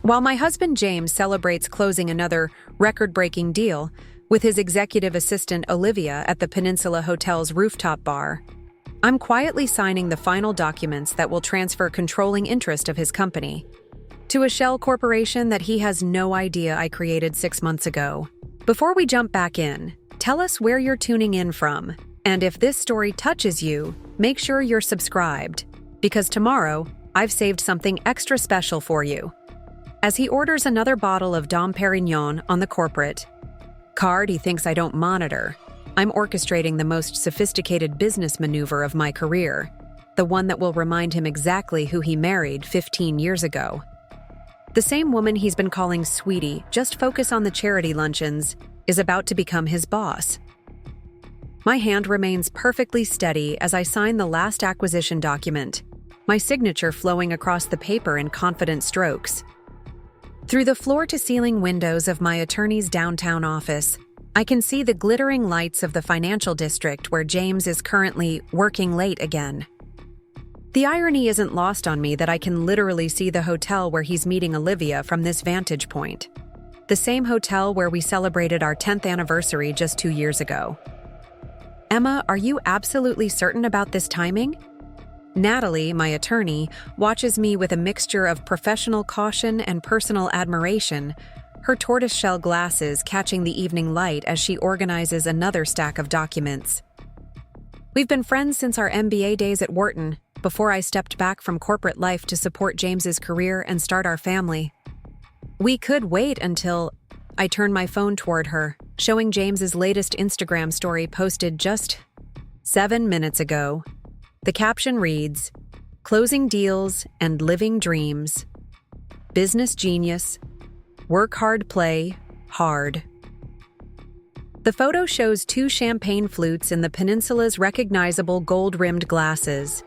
While my husband James celebrates closing another record-breaking deal with his executive assistant Olivia at the Peninsula Hotel's rooftop bar, I'm quietly signing the final documents that will transfer controlling interest of his company to a shell corporation that he has no idea I created 6 months ago. Before we jump back in, tell us where you're tuning in from, and if this story touches you, make sure you're subscribed, because tomorrow, I've saved something extra special for you. As he orders another bottle of Dom Pérignon on the corporate card he thinks I don't monitor, I'm orchestrating the most sophisticated business maneuver of my career, the one that will remind him exactly who he married 15 years ago. The same woman he's been calling Sweetie, just focus on the charity luncheons, is about to become his boss. My hand remains perfectly steady as I sign the last acquisition document, my signature flowing across the paper in confident strokes. Through the floor-to-ceiling windows of my attorney's downtown office, I can see the glittering lights of the financial district where James is currently working late again. The irony isn't lost on me that I can literally see the hotel where he's meeting Olivia from this vantage point. The same hotel where we celebrated our 10th anniversary just 2 years ago. Emma, are you absolutely certain about this timing? Natalie, my attorney, watches me with a mixture of professional caution and personal admiration, her tortoiseshell glasses catching the evening light as she organizes another stack of documents. We've been friends since our MBA days at Wharton, before I stepped back from corporate life to support James's career and start our family. We could wait until I turned my phone toward her, showing James's latest Instagram story posted just 7 minutes ago. The caption reads, "Closing deals and living dreams. Business genius. Work hard, play hard." The photo shows 2 champagne flutes in the Peninsula's recognizable gold-rimmed glasses.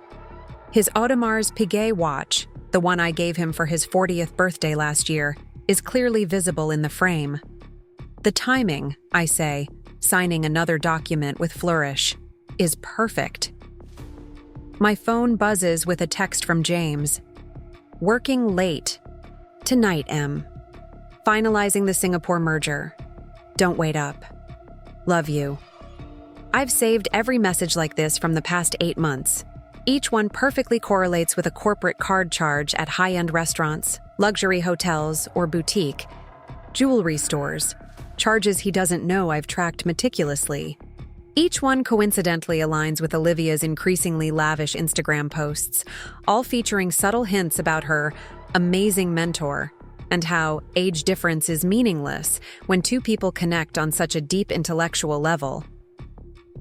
His Audemars Piguet watch, the one I gave him for his 40th birthday last year, is clearly visible in the frame. The timing, I say, signing another document with flourish, is perfect. My phone buzzes with a text from James. "Working late. Tonight, Em. Finalizing the Singapore merger. Don't wait up. Love you." I've saved every message like this from the past 8 months. Each one perfectly correlates with a corporate card charge at high-end restaurants, luxury hotels, or boutique jewelry stores, charges he doesn't know I've tracked meticulously. Each one coincidentally aligns with Olivia's increasingly lavish Instagram posts, all featuring subtle hints about her amazing mentor and how age difference is meaningless when 2 people connect on such a deep intellectual level.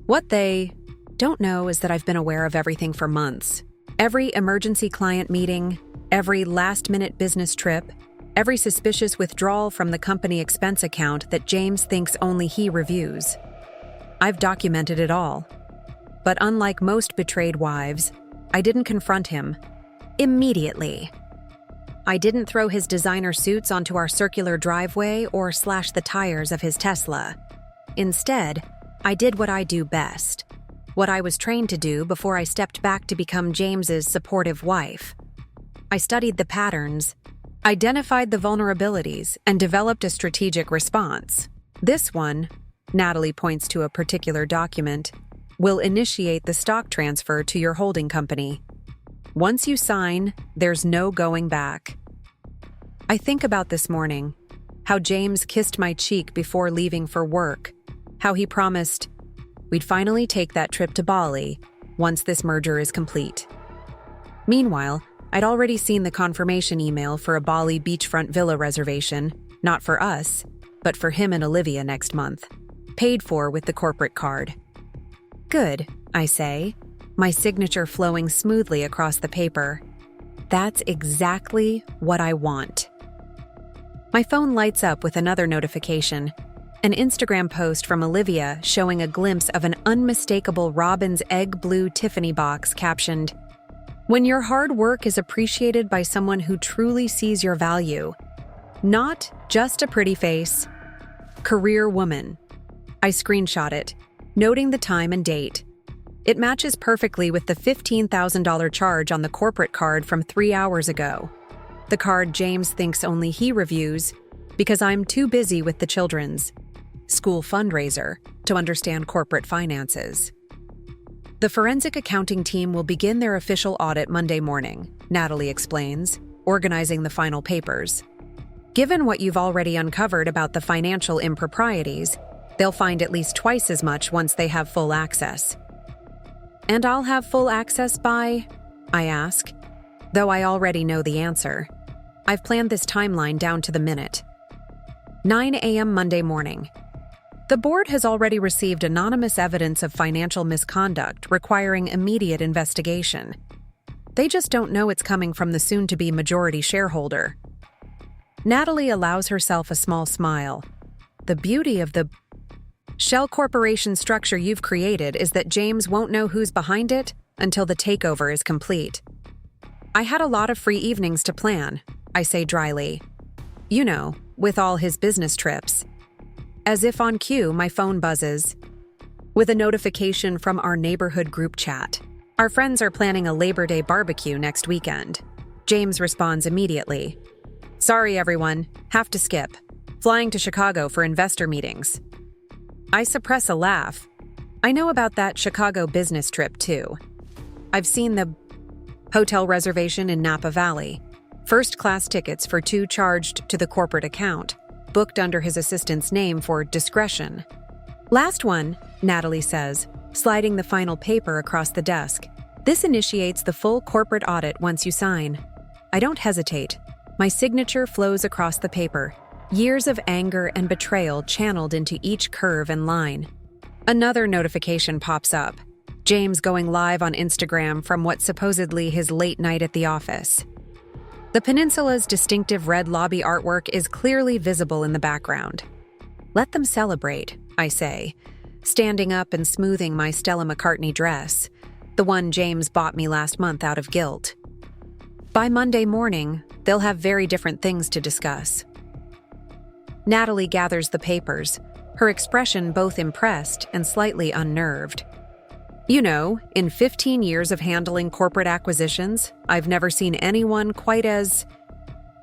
What they don't know is that I've been aware of everything for months. Every emergency client meeting, every last-minute business trip, every suspicious withdrawal from the company expense account that James thinks only he reviews. I've documented it all. But unlike most betrayed wives, I didn't confront him immediately. I didn't throw his designer suits onto our circular driveway or slash the tires of his Tesla. Instead, I did what I do best, what I was trained to do before I stepped back to become James's supportive wife. I studied the patterns, identified the vulnerabilities, and developed a strategic response. This one, Natalie points to a particular document, will initiate the stock transfer to your holding company. Once you sign, there's no going back. I think about this morning, how James kissed my cheek before leaving for work, how he promised we'd finally take that trip to Bali once this merger is complete. Meanwhile, I'd already seen the confirmation email for a Bali beachfront villa reservation, not for us, but for him and Olivia next month, paid for with the corporate card. Good, I say, my signature flowing smoothly across the paper. That's exactly what I want. My phone lights up with another notification, an Instagram post from Olivia showing a glimpse of an unmistakable Robin's egg blue Tiffany box captioned, "When your hard work is appreciated by someone who truly sees your value, not just a pretty face, career woman." I screenshot it, noting the time and date. It matches perfectly with the $15,000 charge on the corporate card from 3 hours ago. the card James thinks only he reviews because I'm too busy with the children's school fundraiser to understand corporate finances. The forensic accounting team will begin their official audit Monday morning, Natalie explains, organizing the final papers. Given what you've already uncovered about the financial improprieties, they'll find at least twice as much once they have full access. And I'll have full access by? I ask, though I already know the answer. I've planned this timeline down to the minute. 9 a.m. Monday morning. The board has already received anonymous evidence of financial misconduct requiring immediate investigation. They just don't know it's coming from the soon-to-be majority shareholder. Natalie allows herself a small smile. The beauty of the shell corporation structure you've created is that James won't know who's behind it until the takeover is complete. I had a lot of free evenings to plan, I say dryly. You know, with all his business trips. As if on cue, my phone buzzes with a notification from our neighborhood group chat. Our friends are planning a Labor Day barbecue next weekend. James responds immediately. Sorry, everyone. Have to skip. Flying to Chicago for investor meetings. I suppress a laugh. I know about that Chicago business trip, too. I've seen the hotel reservation in Napa Valley. First-class tickets for 2 charged to the corporate account, booked under his assistant's name for discretion. Last one, Natalie says, sliding the final paper across the desk. This initiates the full corporate audit once you sign. I don't hesitate. My signature flows across the paper, years of anger and betrayal channeled into each curve and line. Another notification pops up. James going live on Instagram from what's supposedly his late night at the office. The Peninsula's distinctive red lobby artwork is clearly visible in the background. Let them celebrate, I say, standing up and smoothing my Stella McCartney dress, the one James bought me last month out of guilt. By Monday morning, they'll have very different things to discuss. Natalie gathers the papers, her expression both impressed and slightly unnerved. You know, in 15 years of handling corporate acquisitions, I've never seen anyone quite as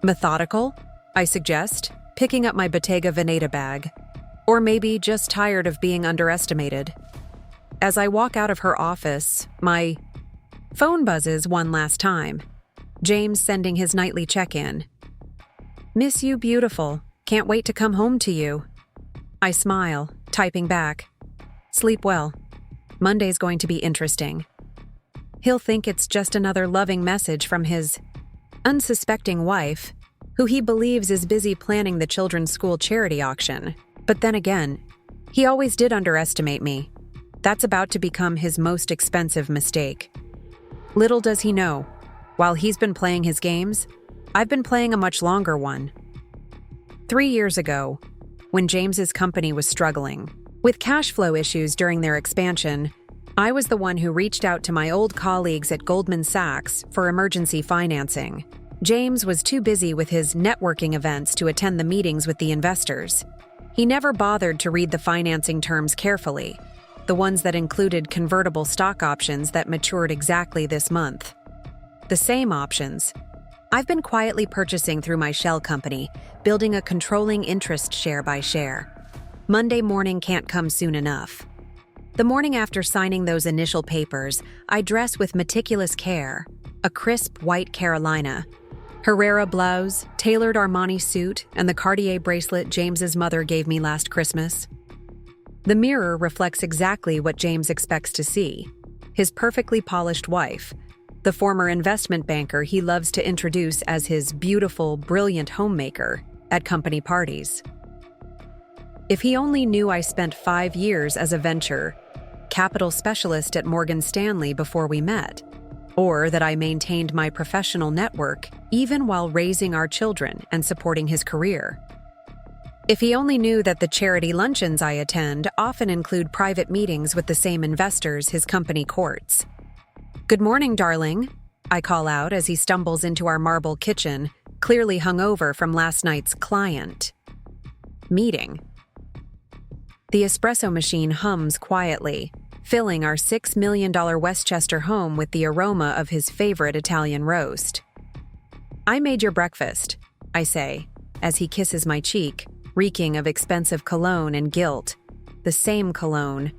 methodical, I suggest, picking up my Bottega Veneta bag. Or maybe just tired of being underestimated. As I walk out of her office, my phone buzzes one last time. James sending his nightly check-in. Miss you, beautiful. Can't wait to come home to you. I smile, typing back. Sleep well. Monday's going to be interesting. He'll think it's just another loving message from his unsuspecting wife, who he believes is busy planning the children's school charity auction. But then again, he always did underestimate me. That's about to become his most expensive mistake. Little does he know, while he's been playing his games, I've been playing a much longer one. 3 years ago, when James's company was struggling with cash flow issues during their expansion, I was the one who reached out to my old colleagues at Goldman Sachs for emergency financing. James was too busy with his networking events to attend the meetings with the investors. He never bothered to read the financing terms carefully, the ones that included convertible stock options that matured exactly this month. The same options I've been quietly purchasing through my shell company, building a controlling interest share by share. Monday morning can't come soon enough. The morning after signing those initial papers, I dress with meticulous care, a crisp white Carolina, Herrera blouse, tailored Armani suit, and the Cartier bracelet James's mother gave me last Christmas. The mirror reflects exactly what James expects to see: his perfectly polished wife, the former investment banker he loves to introduce as his beautiful, brilliant homemaker at company parties. If he only knew I spent 5 years as a venture capital specialist at Morgan Stanley before we met, or that I maintained my professional network even while raising our children and supporting his career. If he only knew that the charity luncheons I attend often include private meetings with the same investors his company courts. "Good morning, darling," I call out as he stumbles into our marble kitchen, clearly hungover from last night's client meeting. The espresso machine hums quietly, filling our $6 million Westchester home with the aroma of his favorite Italian roast. I made your breakfast, I say, as he kisses my cheek, reeking of expensive cologne and guilt. The same cologne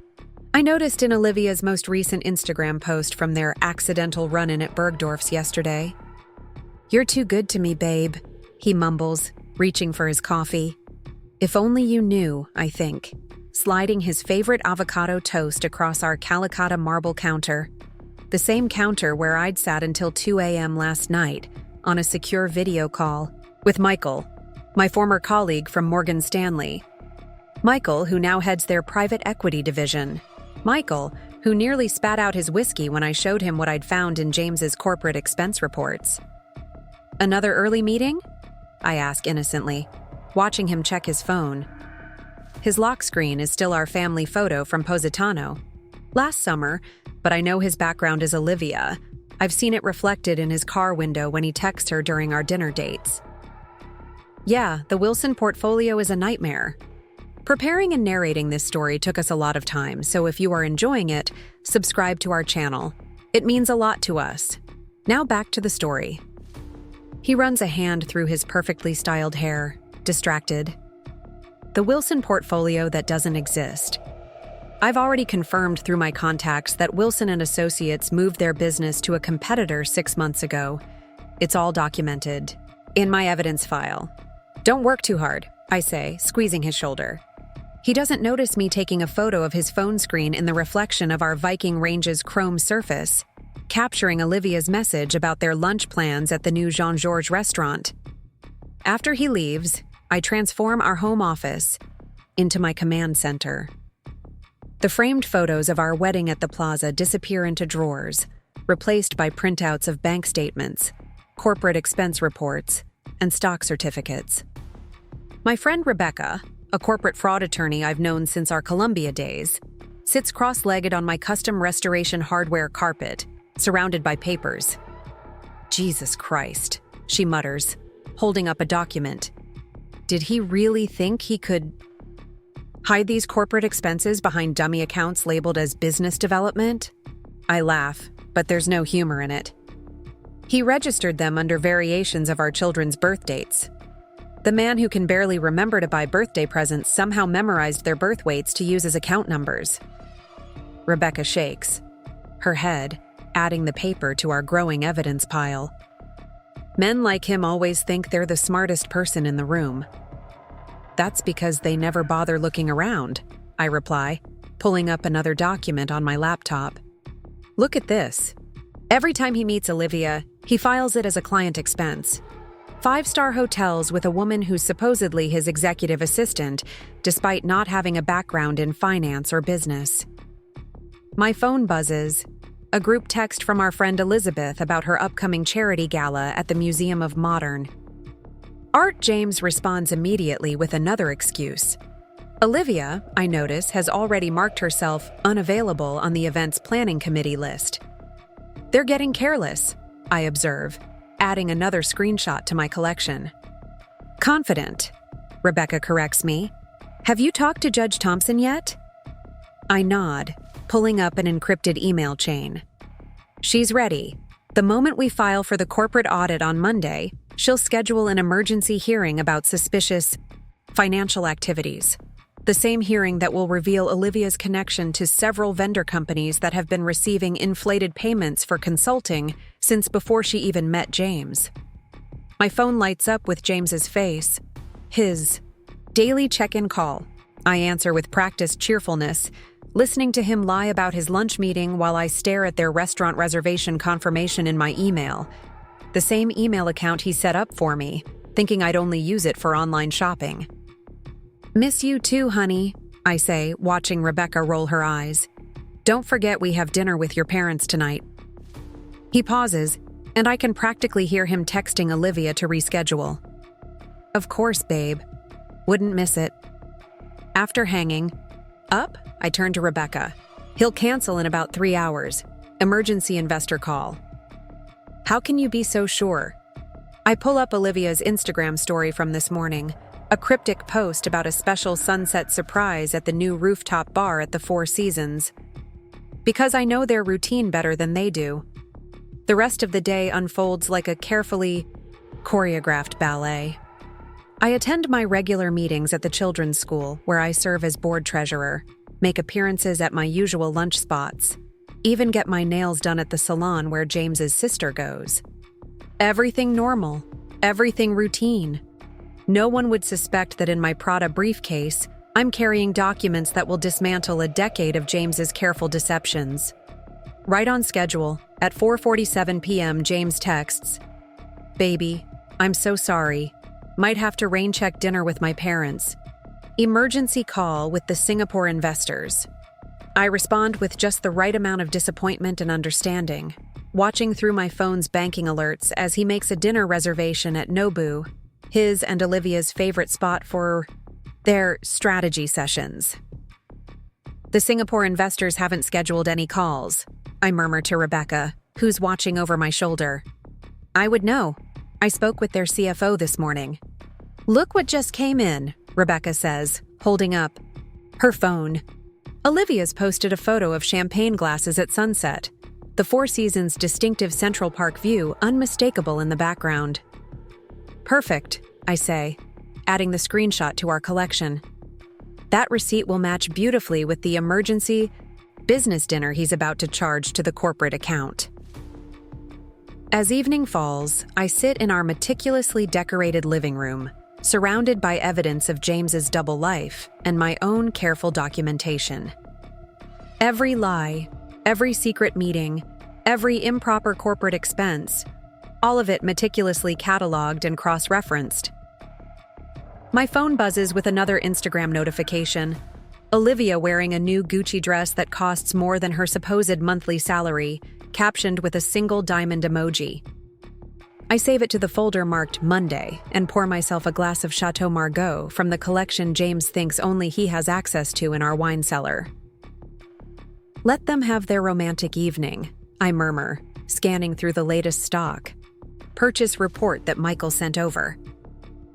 I noticed in Olivia's most recent Instagram post from their accidental run-in at Bergdorf's yesterday. You're too good to me, babe, he mumbles, reaching for his coffee. If only you knew, I think, sliding his favorite avocado toast across our Calicut marble counter. The same counter where I'd sat until 2 a.m. last night on a secure video call with Michael, my former colleague from Morgan Stanley. Michael, who now heads their private equity division. Michael, who nearly spat out his whiskey when I showed him what I'd found in James's corporate expense reports. Another early meeting? I ask innocently, watching him check his phone. His lock screen is still our family photo from Positano. Last summer, but I know his background is Olivia. I've seen it reflected in his car window when he texts her during our dinner dates. Yeah, the Wilson portfolio is a nightmare. Preparing and narrating this story took us a lot of time, so if you are enjoying it, subscribe to our channel. It means a lot to us. Now back to the story. He runs a hand through his perfectly styled hair, distracted. The Wilson portfolio that doesn't exist. I've already confirmed through my contacts that Wilson & Associates moved their business to a competitor 6 months ago. It's all documented. In my evidence file. Don't work too hard, I say, squeezing his shoulder. He doesn't notice me taking a photo of his phone screen in the reflection of our Viking Range's chrome surface, capturing Olivia's message about their lunch plans at the new Jean-Georges restaurant. After he leaves, I transform our home office into my command center. The framed photos of our wedding at the plaza disappear into drawers, replaced by printouts of bank statements, corporate expense reports, and stock certificates. My friend Rebecca, a corporate fraud attorney I've known since our Columbia days, sits cross-legged on my custom restoration hardware carpet, surrounded by papers. Jesus Christ, she mutters, holding up a document. Did he really think he could hide these corporate expenses behind dummy accounts labeled as business development? I laugh, but there's no humor in it. He registered them under variations of our children's birth dates. The man who can barely remember to buy birthday presents somehow memorized their birth weights to use as account numbers. Rebecca shakes, her head adding the paper to our growing evidence pile. Men like him always think they're the smartest person in the room. That's because they never bother looking around, I reply, pulling up another document on my laptop. Look at this. Every time he meets Olivia, he files it as a client expense. 5-star hotels with a woman who's supposedly his executive assistant, despite not having a background in finance or business. My phone buzzes. A group text from our friend Elizabeth about her upcoming charity gala at the Museum of Modern. Art James responds immediately with another excuse. Olivia, I notice, has already marked herself unavailable on the event's planning committee list. They're getting careless, I observe, adding another screenshot to my collection. Confident, Rebecca corrects me. Have you talked to Judge Thompson yet? I nod, pulling up an encrypted email chain. She's ready. The moment we file for the corporate audit on Monday, she'll schedule an emergency hearing about suspicious financial activities. The same hearing that will reveal Olivia's connection to several vendor companies that have been receiving inflated payments for consulting since before she even met James. My phone lights up with James's face. His daily check-in call. I answer with practiced cheerfulness, listening to him lie about his lunch meeting while I stare at their restaurant reservation confirmation in my email. The same email account he set up for me, thinking I'd only use it for online shopping. Miss you too, honey, I say, watching Rebecca roll her eyes. Don't forget we have dinner with your parents tonight. He pauses, and I can practically hear him texting Olivia to reschedule. Of course, babe. Wouldn't miss it. After hanging up, I turn to Rebecca. He'll cancel in about 3 hours. Emergency investor call. How can you be so sure? I pull up Olivia's Instagram story from this morning, a cryptic post about a special sunset surprise at the new rooftop bar at the Four Seasons. Because I know their routine better than they do. The rest of the day unfolds like a carefully choreographed ballet. I attend my regular meetings at the children's school, where I serve as board treasurer, make appearances at my usual lunch spots, even get my nails done at the salon where James's sister goes. Everything normal, everything routine. No one would suspect that in my Prada briefcase, I'm carrying documents that will dismantle a decade of James's careful deceptions. Right on schedule, at 4:47 p.m., James texts, "Baby, I'm so sorry. Might have to rain-check dinner with my parents. Emergency call with the Singapore investors." I respond with just the right amount of disappointment and understanding, watching through my phone's banking alerts as he makes a dinner reservation at Nobu, his and Olivia's favorite spot for their strategy sessions. "The Singapore investors haven't scheduled any calls," I murmur to Rebecca, who's watching over my shoulder. "I would know. I spoke with their CFO this morning." "Look what just came in," Rebecca says, holding up her phone. Olivia's posted a photo of champagne glasses at sunset, the Four Seasons' distinctive Central Park view unmistakable in the background. "Perfect," I say, adding the screenshot to our collection. That receipt will match beautifully with the emergency business dinner he's about to charge to the corporate account. As evening falls, I sit in our meticulously decorated living room, surrounded by evidence of James's double life and my own careful documentation. Every lie, every secret meeting, every improper corporate expense, all of it meticulously cataloged and cross-referenced. My phone buzzes with another Instagram notification. Olivia wearing a new Gucci dress that costs more than her supposed monthly salary, captioned with a single diamond emoji. I save it to the folder marked Monday and pour myself a glass of Chateau Margaux from the collection James thinks only he has access to in our wine cellar. "Let them have their romantic evening," I murmur, scanning through the latest stock. Purchase report that Michael sent over.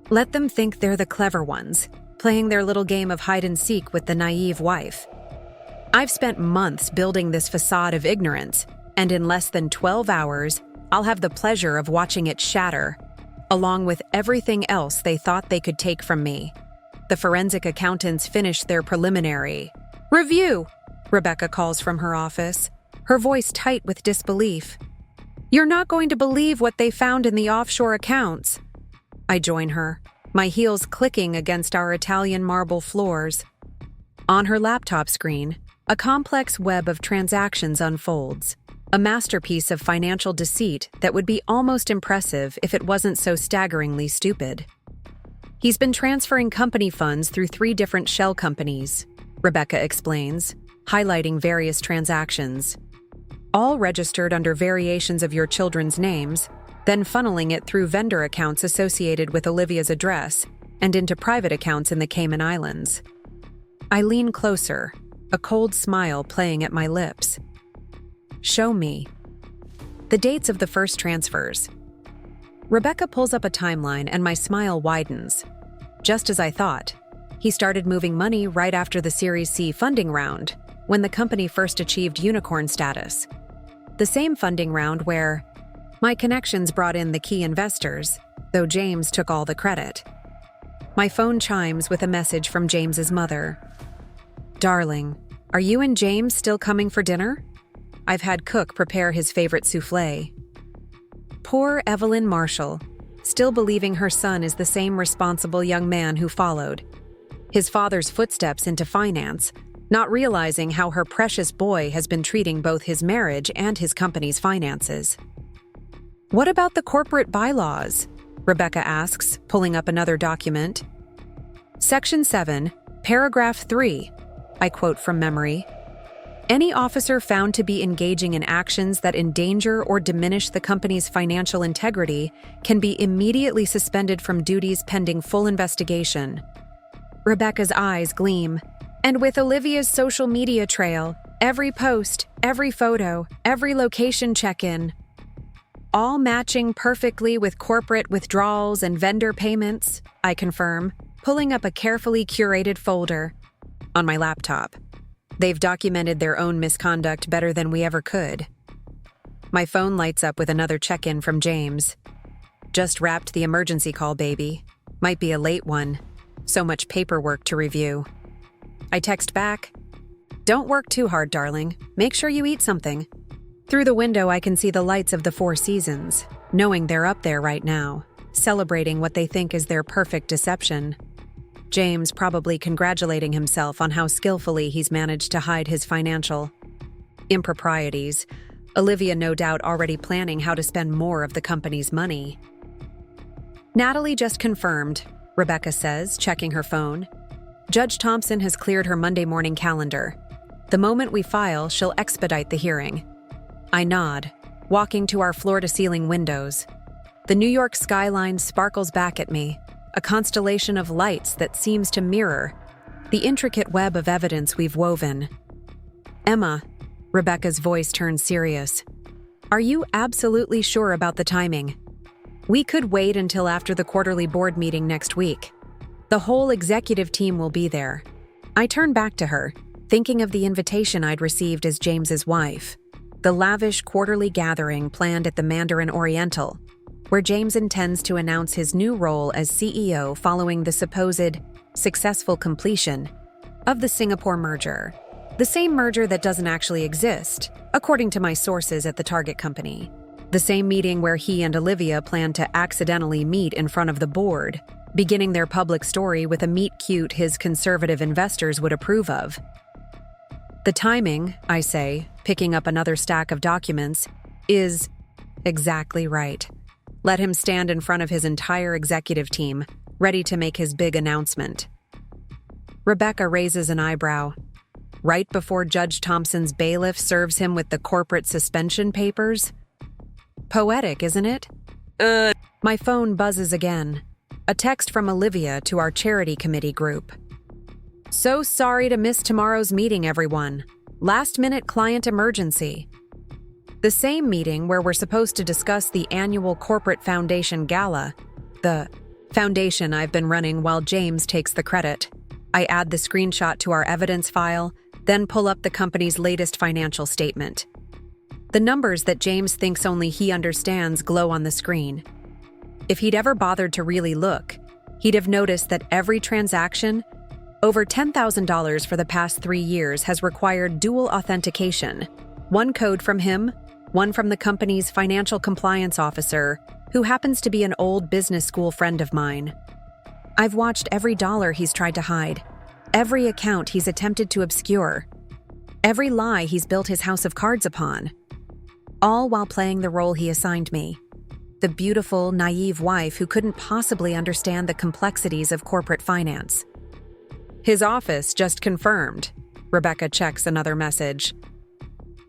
"Let them think they're the clever ones, playing their little game of hide-and-seek with the naive wife. I've spent months building this facade of ignorance, and in less than 12 hours, I'll have the pleasure of watching it shatter, along with everything else they thought they could take from me." The forensic accountants finished their preliminary review, Rebecca calls from her office, her voice tight with disbelief. "You're not going to believe what they found in the offshore accounts." I join her, my heels clicking against our Italian marble floors. On her laptop screen, a complex web of transactions unfolds, a masterpiece of financial deceit that would be almost impressive if it wasn't so staggeringly stupid. "He's been transferring company funds through 3 different shell companies," Rebecca explains, highlighting various transactions, "all registered under variations of your children's names, then funneling it through vendor accounts associated with Olivia's address and into private accounts in the Cayman Islands." I lean closer, a cold smile playing at my lips. "Show me." The dates of the first transfers. Rebecca pulls up a timeline and my smile widens. Just as I thought, he started moving money right after the Series C funding round, when the company first achieved unicorn status. The same funding round where my connections brought in the key investors, though James took all the credit. My phone chimes with a message from James's mother. "Darling, are you and James still coming for dinner? I've had Cook prepare his favorite soufflé." Poor Evelyn Marshall, still believing her son is the same responsible young man who followed his father's footsteps into finance, not realizing how her precious boy has been treating both his marriage and his company's finances. "What about the corporate bylaws?" Rebecca asks, pulling up another document. "Section 7, paragraph 3, I quote from memory. Any officer found to be engaging in actions that endanger or diminish the company's financial integrity can be immediately suspended from duties pending full investigation." Rebecca's eyes gleam. "And with Olivia's social media trail, every post, every photo, every location check-in, all matching perfectly with corporate withdrawals and vendor payments," I confirm, pulling up a carefully curated folder on my laptop. They've documented their own misconduct better than we ever could. My phone lights up with another check-in from James. Just wrapped the emergency call, baby. Might be a late one. So much paperwork to review. I text back, "Don't work too hard, darling. Make sure you eat something." Through the window, I can see the lights of the Four Seasons, knowing they're up there right now, celebrating what they think is their perfect deception. James probably congratulating himself on how skillfully he's managed to hide his financial improprieties. Olivia no doubt already planning how to spend more of the company's money. "Natalie just confirmed," Rebecca says, checking her phone. "Judge Thompson has cleared her Monday morning calendar. The moment we file, she'll expedite the hearing." I nod, walking to our floor-to-ceiling windows. The New York skyline sparkles back at me, a constellation of lights that seems to mirror the intricate web of evidence we've woven. "Emma," Rebecca's voice turns serious, "are you absolutely sure about the timing? We could wait until after the quarterly board meeting next week. The whole executive team will be there." I turn back to her, thinking of the invitation I'd received as James's wife. The lavish quarterly gathering planned at the Mandarin Oriental, where James intends to announce his new role as CEO following the supposed successful completion of the Singapore merger. The same merger that doesn't actually exist, according to my sources at the target company. The same meeting where he and Olivia plan to accidentally meet in front of the board, beginning their public story with a meet-cute his conservative investors would approve of. "The timing," I say, picking up another stack of documents, "is exactly right. Let him stand in front of his entire executive team, ready to make his big announcement." Rebecca raises an eyebrow. "Right before Judge Thompson's bailiff serves him with the corporate suspension papers? Poetic, isn't it?" My phone buzzes again. A text from Olivia to our charity committee group. "So sorry to miss tomorrow's meeting, everyone. Last-minute client emergency." The same meeting where we're supposed to discuss the annual Corporate Foundation Gala. The foundation I've been running while James takes the credit. I add the screenshot to our evidence file, then pull up the company's latest financial statement. The numbers that James thinks only he understands glow on the screen. If he'd ever bothered to really look, he'd have noticed that every transaction, over $10,000 for the past 3 years, has required dual authentication. One code from him, one from the company's financial compliance officer, who happens to be an old business school friend of mine. I've watched every dollar he's tried to hide, every account he's attempted to obscure, every lie he's built his house of cards upon. All while playing the role he assigned me, the beautiful, naive wife who couldn't possibly understand the complexities of corporate finance. "His office just confirmed." Rebecca checks another message.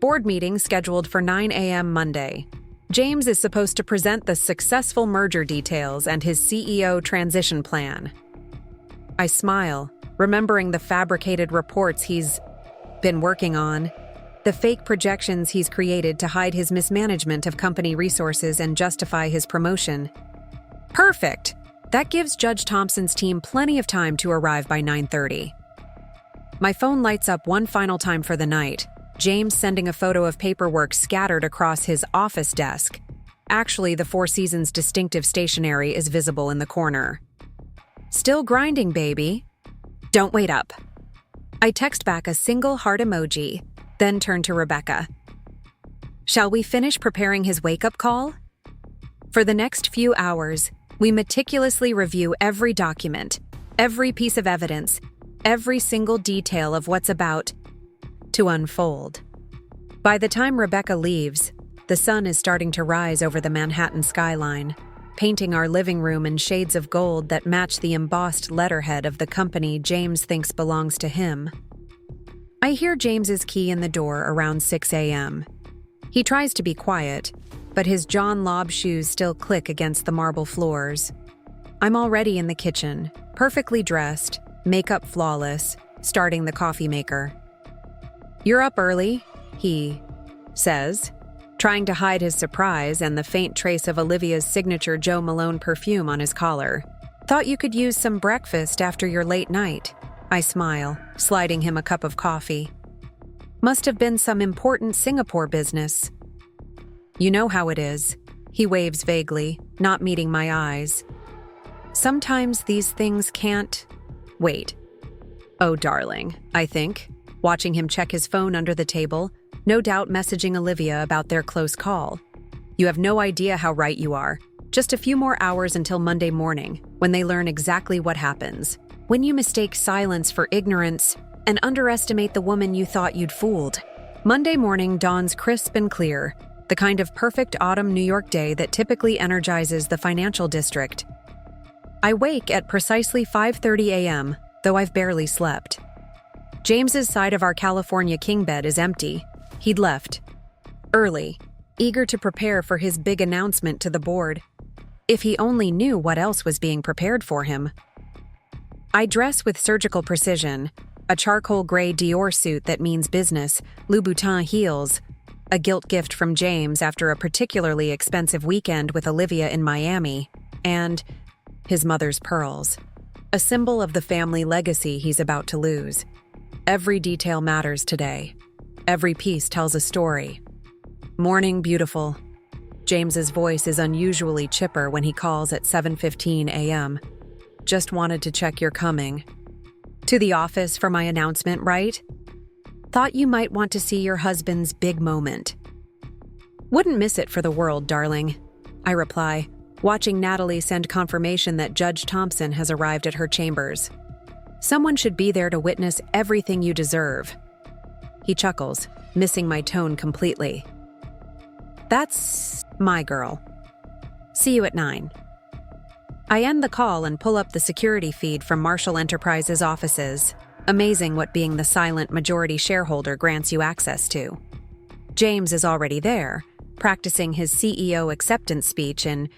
"Board meeting scheduled for 9 a.m. Monday. James is supposed to present the successful merger details and his CEO transition plan." I smile, remembering the fabricated reports he's been working on, the fake projections he's created to hide his mismanagement of company resources and justify his promotion. Perfect! That gives Judge Thompson's team plenty of time to arrive by 9:30. My phone lights up one final time for the night, James sending a photo of paperwork scattered across his office desk. Actually, the Four Seasons distinctive stationery is visible in the corner. "Still grinding, baby. Don't wait up." I text back a single heart emoji, then turn to Rebecca. "Shall we finish preparing his wake-up call?" For the next few hours, we meticulously review every document, every piece of evidence, every single detail of what's about to unfold. By the time Rebecca leaves, the sun is starting to rise over the Manhattan skyline, painting our living room in shades of gold that match the embossed letterhead of the company James thinks belongs to him. I hear James's key in the door around 6 a.m. He tries to be quiet, but his John Lobb shoes still click against the marble floors. I'm already in the kitchen, perfectly dressed, makeup flawless, starting the coffee maker. "You're up early," he says, trying to hide his surprise and the faint trace of Olivia's signature Joe Malone perfume on his collar. "Thought you could use some breakfast after your late night." I smile, sliding him a cup of coffee. "Must have been some important Singapore business." "You know how it is," He waves vaguely, not meeting my eyes. Sometimes these things can't... Wait. Oh, darling, I think. Watching him check his phone under the table, no doubt messaging Olivia about their close call. You have no idea how right you are. Just a few more hours until Monday morning, when they learn exactly what happens. When you mistake silence for ignorance and underestimate the woman you thought you'd fooled. Monday morning dawns crisp and clear, the kind of perfect autumn New York day that typically energizes the financial district. I wake at precisely 5:30 a.m., though I've barely slept. James's side of our California king bed is empty. He'd left. Early, eager to prepare for his big announcement to the board. If he only knew what else was being prepared for him. I dress with surgical precision, a charcoal gray Dior suit that means business, Louboutin heels, a guilt gift from James after a particularly expensive weekend with Olivia in Miami, and his mother's pearls, a symbol of the family legacy he's about to lose. Every detail matters today. Every piece tells a story. Morning, beautiful. James's voice is unusually chipper when he calls at 7:15 a.m. Just wanted to check you're coming. To the office for my announcement, right? Thought you might want to see your husband's big moment. Wouldn't miss it for the world, darling. I reply, watching Natalie send confirmation that Judge Thompson has arrived at her chambers. Someone should be there to witness everything you deserve. He chuckles, missing my tone completely. That's my girl. See you at 9. I end the call and pull up the security feed from Marshall Enterprises' offices. Amazing what being the silent majority shareholder grants you access to. James is already there, practicing his CEO acceptance speech in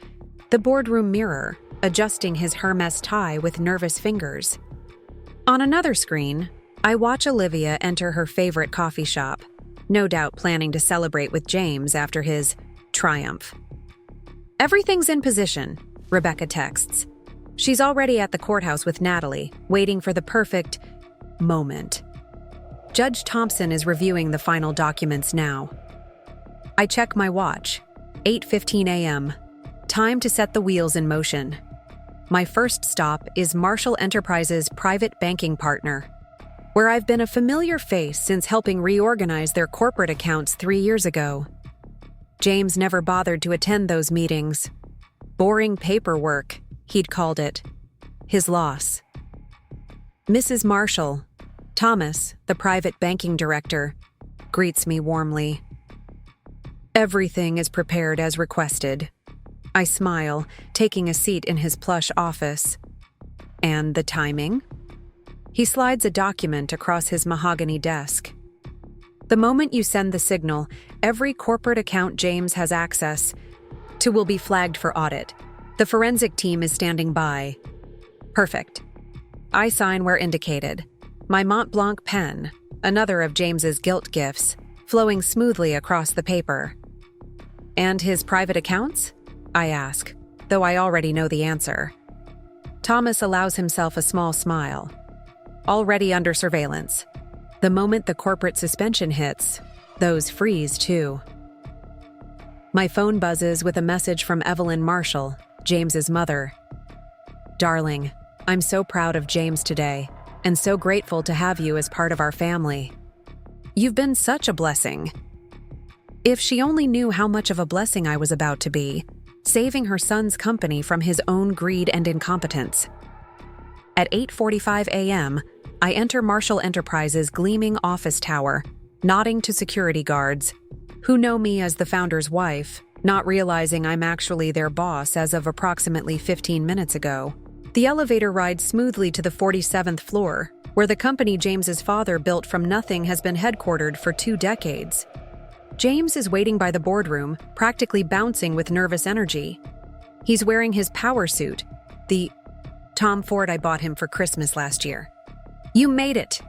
the boardroom mirror, adjusting his Hermes tie with nervous fingers. On another screen, I watch Olivia enter her favorite coffee shop, no doubt planning to celebrate with James after his triumph. Everything's in position, Rebecca texts. She's already at the courthouse with Natalie, waiting for the perfect moment. Judge Thompson is reviewing the final documents now. I check my watch. 8:15 a.m. Time to set the wheels in motion. My first stop is Marshall Enterprises' private banking partner, where I've been a familiar face since helping reorganize their corporate accounts 3 years ago. James never bothered to attend those meetings. Boring paperwork, he'd called it. His loss. Mrs. Marshall, Thomas, the private banking director, greets me warmly. Everything is prepared as requested. I smile, taking a seat in his plush office. And the timing? He slides a document across his mahogany desk. The moment you send the signal, every corporate account James has access to will be flagged for audit. The forensic team is standing by. Perfect. I sign where indicated. My Mont Blanc pen, another of James's guilt gifts, flowing smoothly across the paper. And his private accounts? I ask, though I already know the answer. Thomas allows himself a small smile. Already under surveillance. The moment the corporate suspension hits, those freeze too. My phone buzzes with a message from Evelyn Marshall, James's mother. Darling, I'm so proud of James today, and so grateful to have you as part of our family. You've been such a blessing. If she only knew how much of a blessing I was about to be, saving her son's company from his own greed and incompetence. At 8:45 a.m., I enter Marshall Enterprises' gleaming office tower, nodding to security guards, who know me as the founder's wife, not realizing I'm actually their boss as of approximately 15 minutes ago. The elevator rides smoothly to the 47th floor, where the company James's father built from nothing has been headquartered for 2 decades. James is waiting by the boardroom, practically bouncing with nervous energy. He's wearing his power suit, the Tom Ford I bought him for Christmas last year. You made it!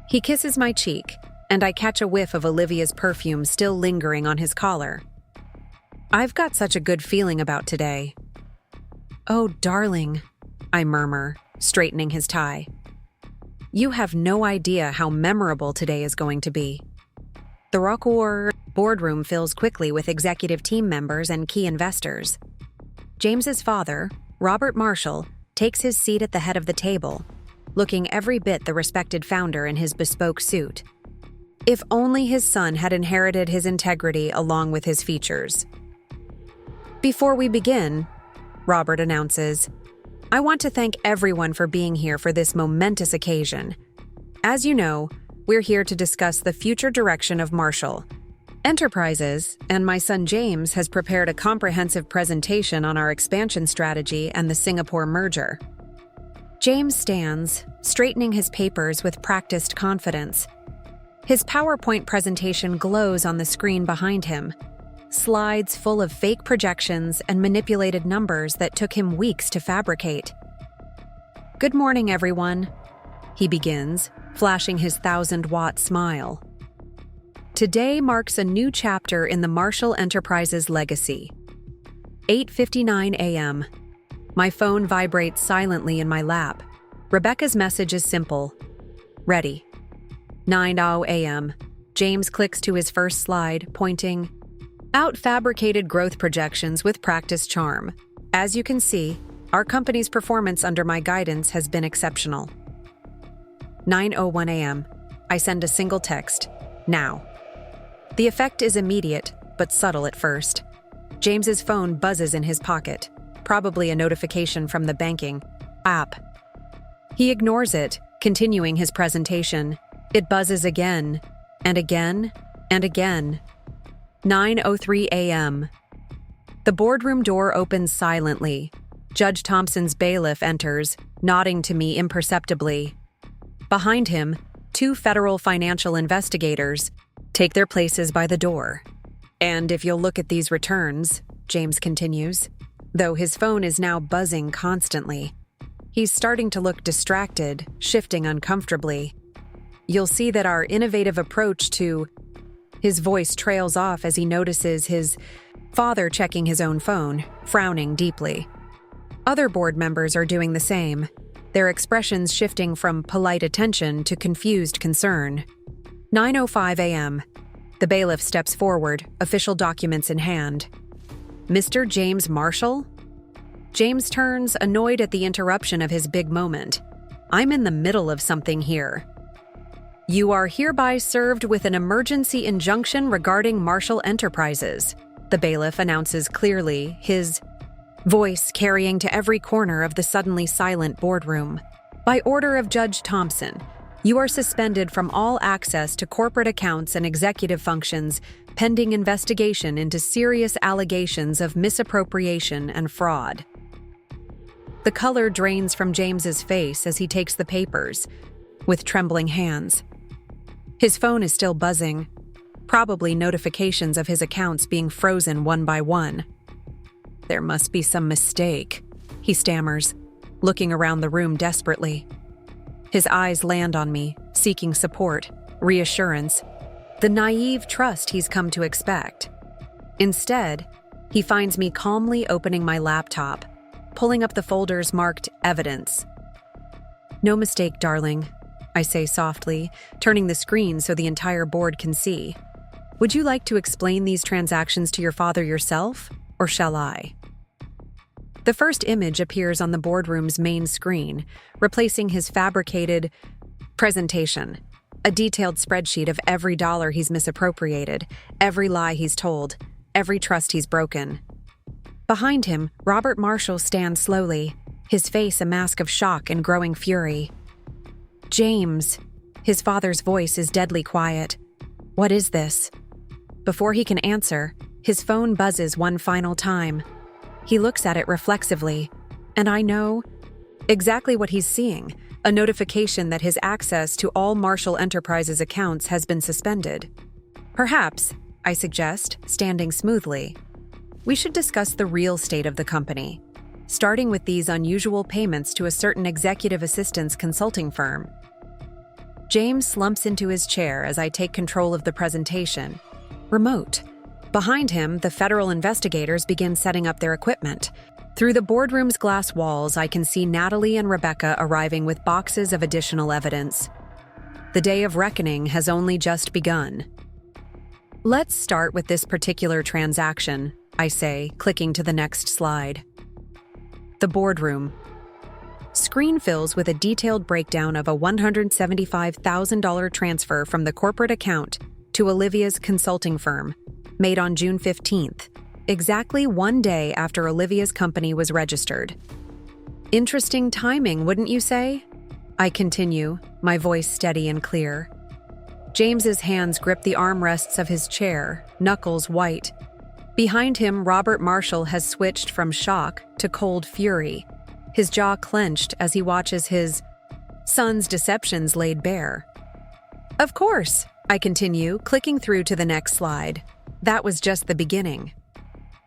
He kisses my cheek, and I catch a whiff of Olivia's perfume still lingering on his collar. I've got such a good feeling about today. Oh, darling, I murmur, straightening his tie. You have no idea how memorable today is going to be. The Rockwood boardroom fills quickly with executive team members and key investors. James's father, Robert Marshall, takes his seat at the head of the table, looking every bit the respected founder in his bespoke suit. If only his son had inherited his integrity along with his features. Before we begin, Robert announces, I want to thank everyone for being here for this momentous occasion. As you know, we're here to discuss the future direction of Marshall Enterprises, and my son James has prepared a comprehensive presentation on our expansion strategy and the Singapore merger. James stands, straightening his papers with practiced confidence. His PowerPoint presentation glows on the screen behind him, slides full of fake projections and manipulated numbers that took him weeks to fabricate. Good morning, everyone, he begins, flashing his 1,000-watt smile. Today marks a new chapter in the Marshall Enterprises legacy. 8:59 a.m. My phone vibrates silently in my lap. Rebecca's message is simple. Ready. 9:00 a.m. James clicks to his first slide, pointing out fabricated growth projections with practice charm. As you can see, our company's performance under my guidance has been exceptional. 9:01 a.m. I send a single text. Now. The effect is immediate, but subtle at first. James's phone buzzes in his pocket, probably a notification from the banking app. He ignores it, continuing his presentation. It buzzes again, and again, and again. 9:03 a.m. The boardroom door opens silently. Judge Thompson's bailiff enters, nodding to me imperceptibly. Behind him, 2 federal financial investigators take their places by the door. And if you'll look at these returns, James continues, though his phone is now buzzing constantly, he's starting to look distracted, shifting uncomfortably. You'll see that our innovative approach to... His voice trails off as he notices his father checking his own phone, frowning deeply. Other board members are doing the same, their expressions shifting from polite attention to confused concern. 9:05 a.m. The bailiff steps forward, official documents in hand. Mr. James Marshall? James turns, annoyed at the interruption of his big moment. I'm in the middle of something here. You are hereby served with an emergency injunction regarding Marshall Enterprises, the bailiff announces clearly, his voice carrying to every corner of the suddenly silent boardroom. By order of Judge Thompson, you are suspended from all access to corporate accounts and executive functions pending investigation into serious allegations of misappropriation and fraud. The color drains from James's face as he takes the papers, with trembling hands. His phone is still buzzing, probably notifications of his accounts being frozen one by one. There must be some mistake, he stammers, looking around the room desperately. His eyes land on me, seeking support, reassurance, the naive trust he's come to expect. Instead, he finds me calmly opening my laptop, pulling up the folders marked Evidence. No mistake, darling, I say softly, turning the screen so the entire board can see. Would you like to explain these transactions to your father yourself, or shall I? The first image appears on the boardroom's main screen, replacing his fabricated presentation, a detailed spreadsheet of every dollar he's misappropriated, every lie he's told, every trust he's broken. Behind him, Robert Marshall stands slowly, his face a mask of shock and growing fury. James, his father's voice is deadly quiet. What is this? Before he can answer, his phone buzzes one final time. He looks at it reflexively, and I know exactly what he's seeing, a notification that his access to all Marshall Enterprises accounts has been suspended. Perhaps, I suggest, standing smoothly, we should discuss the real state of the company, starting with these unusual payments to a certain executive assistance consulting firm. James slumps into his chair as I take control of the presentation. Remote. Behind him, the federal investigators begin setting up their equipment. Through the boardroom's glass walls, I can see Natalie and Rebecca arriving with boxes of additional evidence. The day of reckoning has only just begun. Let's start with this particular transaction, I say, clicking to the next slide. The boardroom. Screen fills with a detailed breakdown of a $175,000 transfer from the corporate account to Olivia's consulting firm, made on June 15th, exactly 1 day after Olivia's company was registered. Interesting timing, wouldn't you say? I continue, my voice steady and clear. James's hands grip the armrests of his chair, knuckles white. Behind him, Robert Marshall has switched from shock to cold fury, his jaw clenched as he watches his son's deceptions laid bare. Of course, I continue, clicking through to the next slide. That was just the beginning.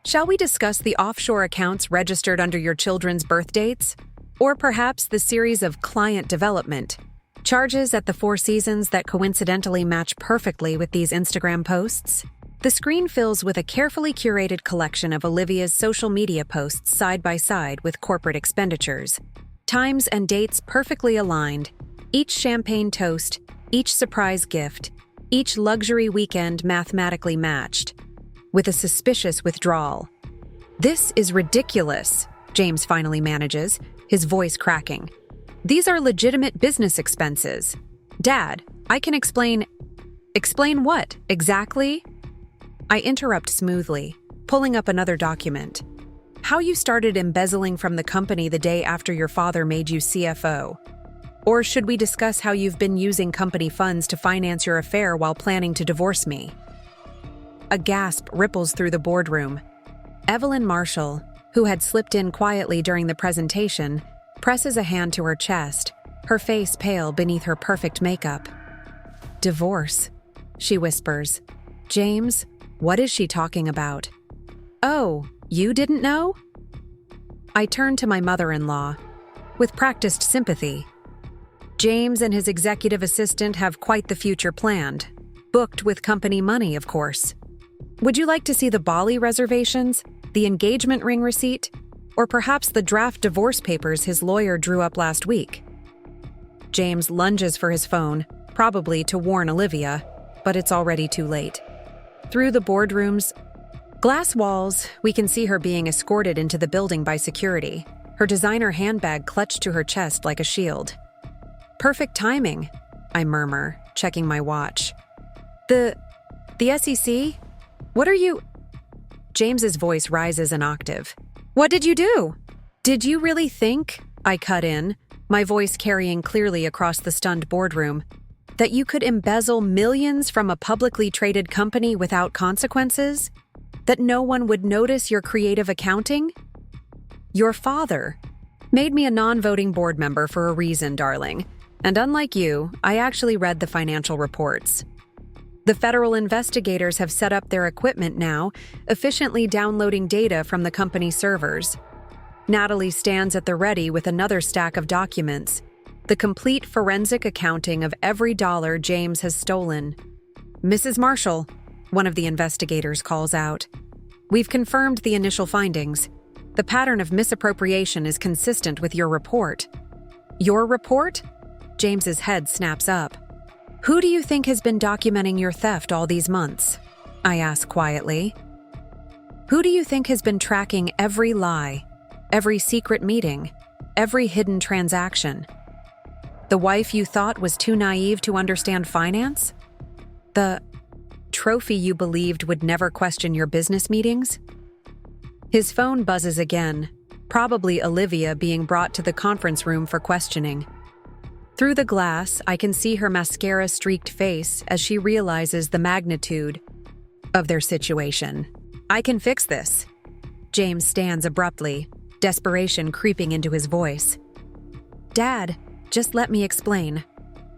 Shall we discuss the offshore accounts registered under your children's birth dates? Or perhaps the series of client development charges at the Four Seasons that coincidentally match perfectly with these Instagram posts? The screen fills with a carefully curated collection of Olivia's social media posts side by side with corporate expenditures. Times and dates perfectly aligned, each champagne toast, each surprise gift, each luxury weekend mathematically matched, with a suspicious withdrawal. "This is ridiculous," James finally manages, his voice cracking. "These are legitimate business expenses. Dad, I can explain." "Explain what, exactly?" I interrupt smoothly, pulling up another document. "How you started embezzling from the company the day after your father made you CFO. Or should we discuss how you've been using company funds to finance your affair while planning to divorce me?" A gasp ripples through the boardroom. Evelyn Marshall, who had slipped in quietly during the presentation, presses a hand to her chest, her face pale beneath her perfect makeup. "Divorce," she whispers. "James, what is she talking about?" "Oh, you didn't know?" I turn to my mother-in-law, with practiced sympathy. "James and his executive assistant have quite the future planned. Booked with company money, of course. Would you like to see the Bali reservations, the engagement ring receipt, or perhaps the draft divorce papers his lawyer drew up last week?" James lunges for his phone, probably to warn Olivia, but it's already too late. Through the boardroom's glass walls, we can see her being escorted into the building by security, her designer handbag clutched to her chest like a shield. "Perfect timing," I murmur, checking my watch. The SEC? What are you—" James's voice rises an octave. "What did you do?" "Did you really think," I cut in, my voice carrying clearly across the stunned boardroom, "that you could embezzle millions from a publicly traded company without consequences? That no one would notice your creative accounting? Your father made me a non-voting board member for a reason, darling. And unlike you, I actually read the financial reports. The federal investigators have set up their equipment now, efficiently downloading data from the company's servers. Natalie stands at the ready with another stack of documents, the complete forensic accounting of every dollar James has stolen. "Mrs. Marshall," one of the investigators calls out, "we've confirmed the initial findings. The pattern of misappropriation is consistent with your report." "Your report?" James's head snaps up. "Who do you think has been documenting your theft all these months?" I ask quietly. "Who do you think has been tracking every lie, every secret meeting, every hidden transaction? The wife you thought was too naive to understand finance? The trophy you believed would never question your business meetings?" His phone buzzes again, probably Olivia being brought to the conference room for questioning. Through the glass, I can see her mascara-streaked face as she realizes the magnitude of their situation. "I can fix this." James stands abruptly, desperation creeping into his voice. "Dad, just let me explain.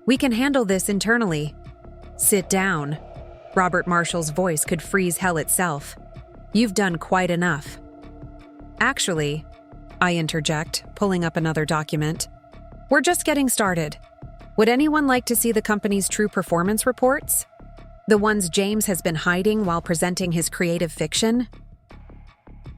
We can handle this internally." "Sit down." Robert Marshall's voice could freeze hell itself. "You've done quite enough." "Actually," I interject, pulling up another document, "we're just getting started. Would anyone like to see the company's true performance reports? The ones James has been hiding while presenting his creative fiction?"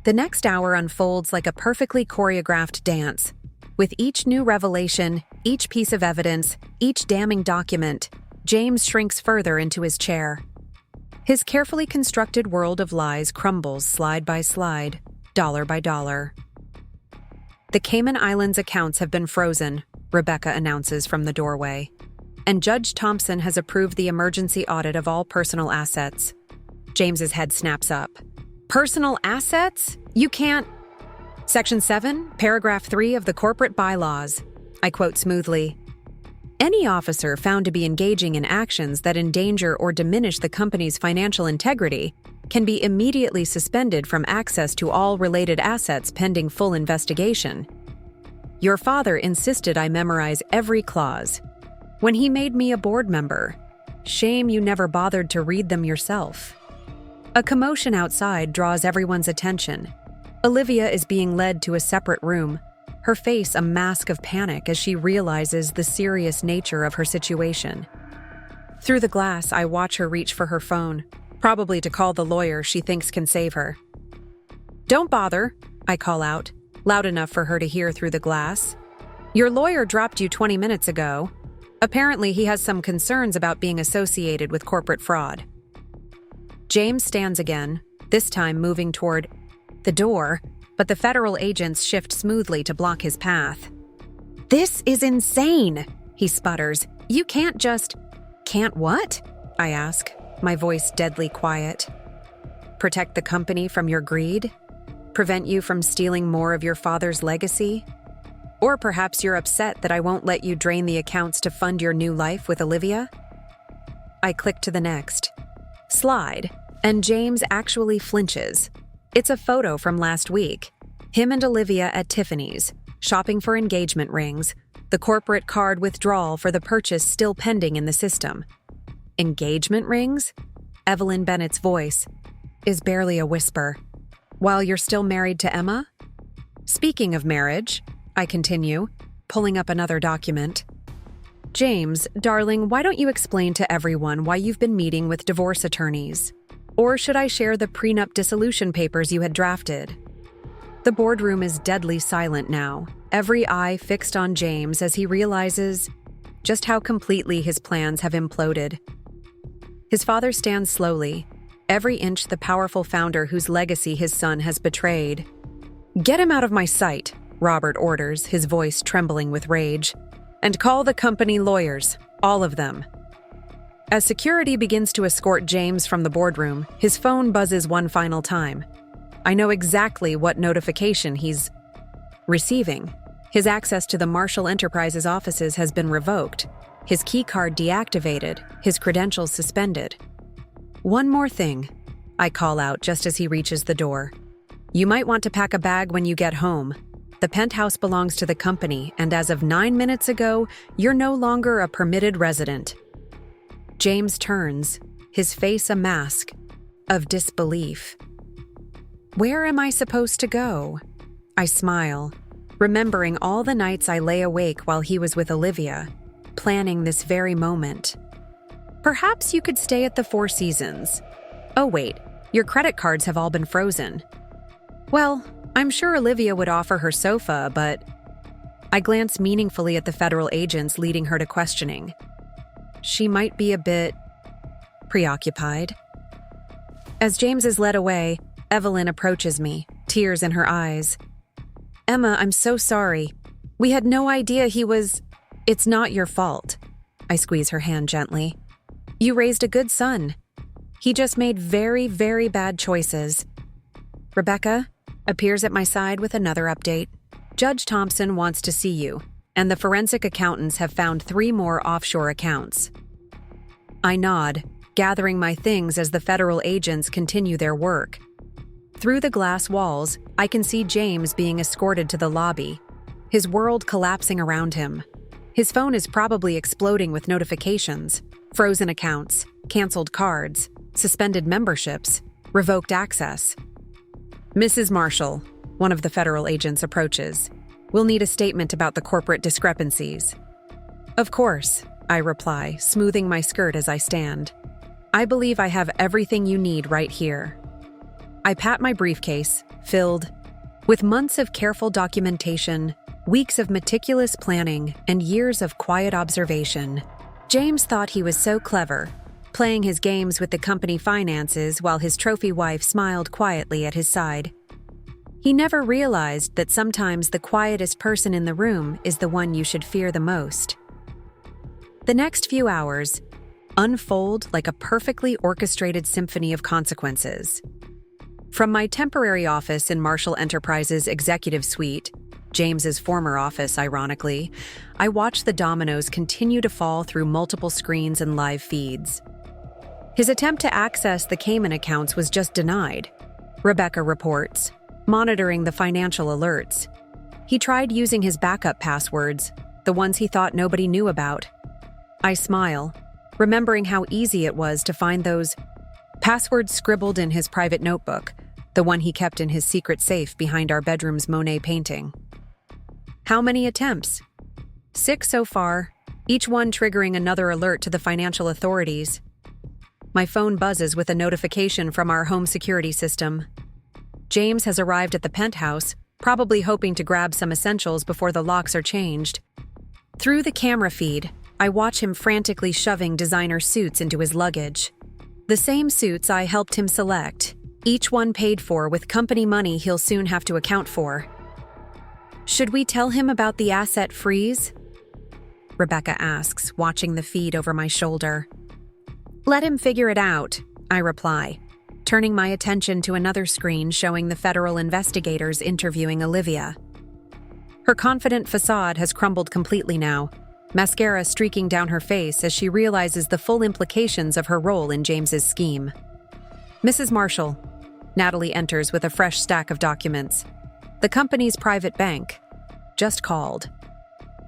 The next hour unfolds like a perfectly choreographed dance. With each new revelation, each piece of evidence, each damning document, James shrinks further into his chair. His carefully constructed world of lies crumbles slide by slide, dollar by dollar. The Cayman Islands accounts have been frozen, Rebecca announces from the doorway. And Judge Thompson has approved the emergency audit of all personal assets. James's head snaps up. Personal assets? You can't… Section 7, paragraph 3 of the corporate bylaws. I quote smoothly. Any officer found to be engaging in actions that endanger or diminish the company's financial integrity can be immediately suspended from access to all related assets pending full investigation. Your father insisted I memorize every clause. When he made me a board member, shame you never bothered to read them yourself. A commotion outside draws everyone's attention. Olivia is being led to a separate room, her face a mask of panic as she realizes the serious nature of her situation. Through the glass, I watch her reach for her phone, probably to call the lawyer she thinks can save her. Don't bother, I call out, loud enough for her to hear through the glass. Your lawyer dropped you 20 minutes ago. Apparently, he has some concerns about being associated with corporate fraud. James stands again, this time moving toward the door, but the federal agents shift smoothly to block his path. This is insane, he sputters. You can't just… Can't what? I ask, my voice deadly quiet. Protect the company from your greed? Prevent you from stealing more of your father's legacy? Or perhaps you're upset that I won't let you drain the accounts to fund your new life with Olivia? I click to the next slide, and James actually flinches. It's a photo from last week. Him and Olivia at Tiffany's, shopping for engagement rings, the corporate card withdrawal for the purchase still pending in the system. Engagement rings? Evelyn Bennett's voice is barely a whisper. While you're still married to Emma? Speaking of marriage, I continue, pulling up another document. James, darling, why don't you explain to everyone why you've been meeting with divorce attorneys? Or should I share the prenup dissolution papers you had drafted? The boardroom is deadly silent now, every eye fixed on James as he realizes just how completely his plans have imploded. His father stands slowly, every inch the powerful founder whose legacy his son has betrayed. Get him out of my sight, Robert orders, his voice trembling with rage. And call the company lawyers, all of them. As security begins to escort James from the boardroom, his phone buzzes one final time. I know exactly what notification he's receiving. His access to the Marshall Enterprises offices has been revoked, his keycard deactivated, his credentials suspended. One more thing, I call out just as he reaches the door. You might want to pack a bag when you get home. The penthouse belongs to the company, and as of 9 minutes ago, you're no longer a permitted resident. James turns, his face a mask of disbelief. Where am I supposed to go? I smile, remembering all the nights I lay awake while he was with Olivia, planning this very moment. Perhaps you could stay at the Four Seasons. Oh wait, your credit cards have all been frozen. Well, I'm sure Olivia would offer her sofa, but… I glance meaningfully at the federal agents leading her to questioning. She might be a bit… preoccupied. As James is led away, Evelyn approaches me, tears in her eyes. Emma, I'm so sorry. We had no idea he was… It's not your fault. I squeeze her hand gently. You raised a good son. He just made very, very bad choices. Rebecca appears at my side with another update. Judge Thompson wants to see you, and the forensic accountants have found 3 more offshore accounts. I nod, gathering my things as the federal agents continue their work. Through the glass walls, I can see James being escorted to the lobby, his world collapsing around him. His phone is probably exploding with notifications, frozen accounts, canceled cards, suspended memberships, revoked access. Mrs. Marshall, one of the federal agents approaches. We'll need a statement about the corporate discrepancies. Of course, I reply, smoothing my skirt as I stand. I believe I have everything you need right here. I pat my briefcase, filled with months of careful documentation, weeks of meticulous planning, and years of quiet observation. James thought he was so clever, playing his games with the company finances while his trophy wife smiled quietly at his side. He never realized that sometimes the quietest person in the room is the one you should fear the most. The next few hours unfold like a perfectly orchestrated symphony of consequences. From my temporary office in Marshall Enterprises' executive suite, James's former office, ironically, I watch the dominoes continue to fall through multiple screens and live feeds. His attempt to access the Cayman accounts was just denied, Rebecca reports, monitoring the financial alerts. He tried using his backup passwords, the ones he thought nobody knew about. I smile, remembering how easy it was to find those passwords scribbled in his private notebook, the one he kept in his secret safe behind our bedroom's Monet painting. How many attempts? 6 so far, each one triggering another alert to the financial authorities. My phone buzzes with a notification from our home security system. James has arrived at the penthouse, probably hoping to grab some essentials before the locks are changed. Through the camera feed, I watch him frantically shoving designer suits into his luggage. The same suits I helped him select, each one paid for with company money he'll soon have to account for. Should we tell him about the asset freeze? Rebecca asks, watching the feed over my shoulder. Let him figure it out, I reply, turning my attention to another screen showing the federal investigators interviewing Olivia. Her confident facade has crumbled completely now, mascara streaking down her face as she realizes the full implications of her role in James's scheme. Mrs. Marshall, Natalie enters with a fresh stack of documents. The company's private bank just called.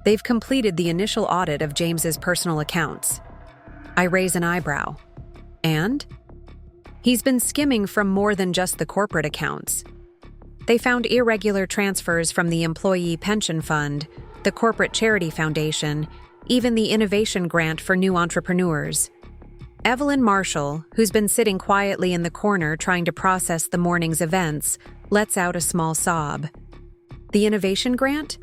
They've completed the initial audit of James's personal accounts. I raise an eyebrow. And? He's been skimming from more than just the corporate accounts. They found irregular transfers from the Employee Pension Fund, the Corporate Charity Foundation, even the Innovation Grant for New Entrepreneurs. Evelyn Marshall, who's been sitting quietly in the corner trying to process the morning's events, lets out a small sob. The Innovation Grant?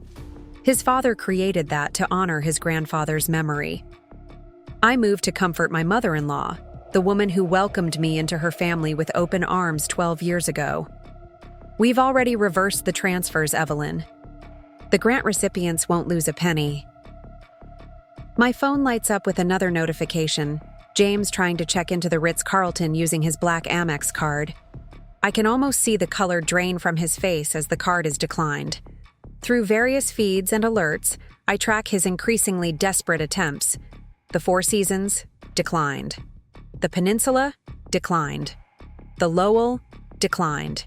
His father created that to honor his grandfather's memory. I moved to comfort my mother-in-law, the woman who welcomed me into her family with open arms 12 years ago. We've already reversed the transfers, Evelyn. The grant recipients won't lose a penny. My phone lights up with another notification, James trying to check into the Ritz-Carlton using his black Amex card. I can almost see the color drain from his face as the card is declined. Through various feeds and alerts, I track his increasingly desperate attempts. The Four Seasons, declined. The Peninsula, declined. The Lowell, declined.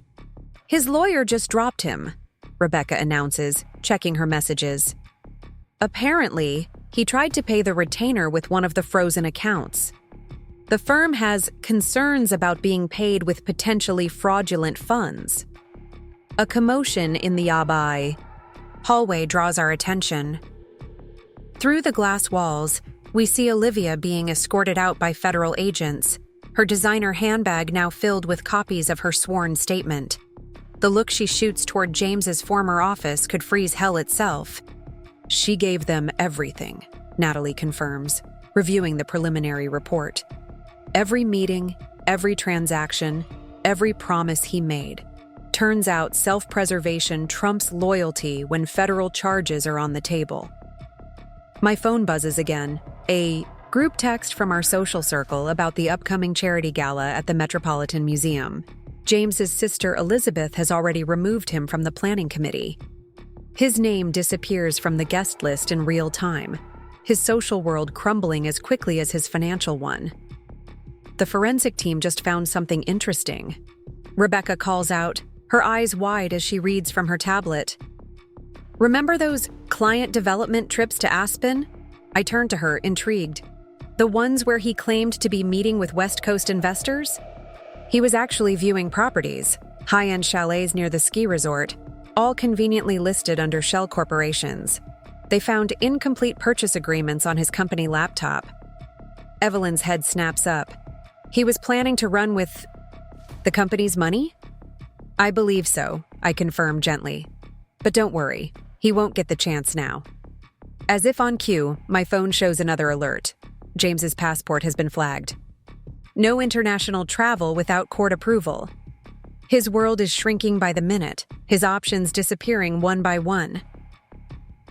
His lawyer just dropped him, Rebecca announces, checking her messages. Apparently, he tried to pay the retainer with one of the frozen accounts. The firm has concerns about being paid with potentially fraudulent funds. A commotion in the hallway draws our attention. Through the glass walls, we see Olivia being escorted out by federal agents, her designer handbag now filled with copies of her sworn statement. The look she shoots toward James's former office could freeze hell itself. She gave them everything, Natalie confirms, reviewing the preliminary report. Every meeting, every transaction, every promise he made. Turns out self-preservation trumps loyalty when federal charges are on the table. My phone buzzes again, a group text from our social circle about the upcoming charity gala at the Metropolitan Museum. James's sister Elizabeth has already removed him from the planning committee. His name disappears from the guest list in real time, his social world crumbling as quickly as his financial one. The forensic team just found something interesting. Rebecca calls out, her eyes wide as she reads from her tablet. Remember those client development trips to Aspen? I turn to her, intrigued. The ones where he claimed to be meeting with West Coast investors? He was actually viewing properties, high-end chalets near the ski resort, all conveniently listed under shell corporations. They found incomplete purchase agreements on his company laptop. Evelyn's head snaps up. He was planning to run with the company's money? I believe so, I confirm gently. But don't worry, he won't get the chance now. As if on cue, my phone shows another alert. James's passport has been flagged. No international travel without court approval. His world is shrinking by the minute, his options disappearing one by one.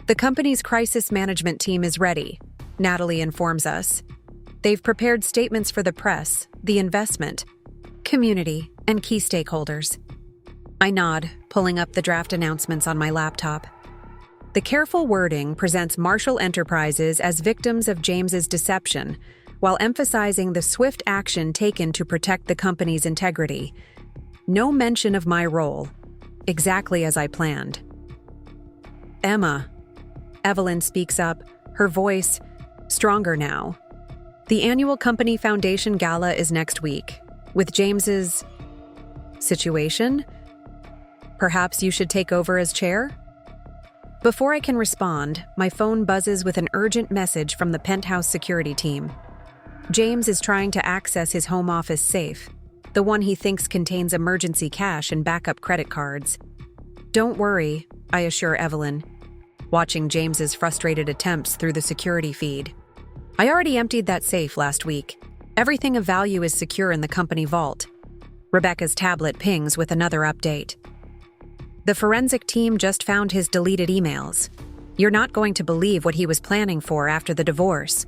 The company's crisis management team is ready, Natalie informs us. They've prepared statements for the press, the investment, community, and key stakeholders. I nod, pulling up the draft announcements on my laptop. The careful wording presents Marshall Enterprises as victims of James's deception, while emphasizing the swift action taken to protect the company's integrity. No mention of my role, exactly as I planned. Emma. Evelyn speaks up, her voice stronger now. The annual company foundation gala is next week. With James's situation, perhaps you should take over as chair? Before I can respond, my phone buzzes with an urgent message from the penthouse security team. James is trying to access his home office safe, the one he thinks contains emergency cash and backup credit cards. Don't worry, I assure Evelyn, watching James's frustrated attempts through the security feed. I already emptied that safe last week. Everything of value is secure in the company vault. Rebecca's tablet pings with another update. The forensic team just found his deleted emails. You're not going to believe what he was planning for after the divorce.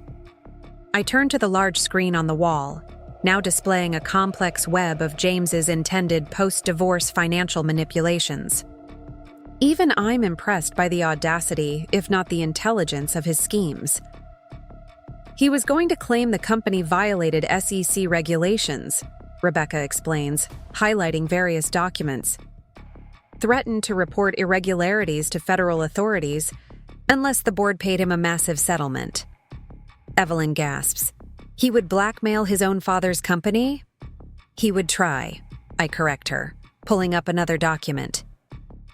I turn to the large screen on the wall, now displaying a complex web of James's intended post-divorce financial manipulations. Even I'm impressed by the audacity, if not the intelligence, of his schemes. He was going to claim the company violated SEC regulations, Rebecca explains, highlighting various documents. Threatened to report irregularities to federal authorities unless the board paid him a massive settlement. Evelyn gasps. He would blackmail his own father's company? He would try, I correct her, pulling up another document.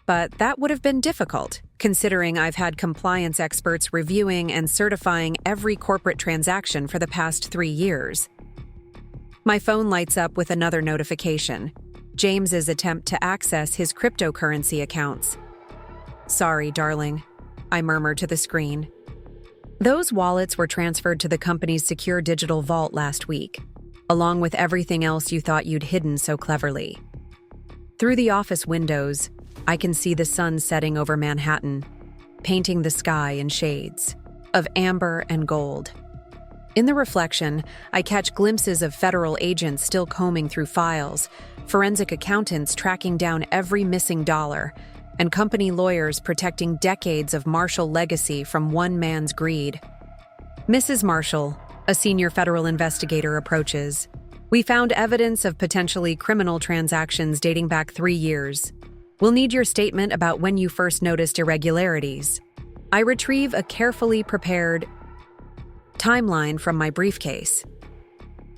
But that would have been difficult, considering I've had compliance experts reviewing and certifying every corporate transaction for the past 3 years. My phone lights up with another notification, James's attempt to access his cryptocurrency accounts. Sorry, darling, I murmur to the screen. Those wallets were transferred to the company's secure digital vault last week, along with everything else you thought you'd hidden so cleverly. Through the office windows, I can see the sun setting over Manhattan, painting the sky in shades of amber and gold. In the reflection, I catch glimpses of federal agents still combing through files, forensic accountants tracking down every missing dollar, and company lawyers protecting decades of Marshall legacy from one man's greed. Mrs. Marshall, a senior federal investigator, approaches. We found evidence of potentially criminal transactions dating back 3 years. We'll need your statement about when you first noticed irregularities. I retrieve a carefully prepared timeline from my briefcase.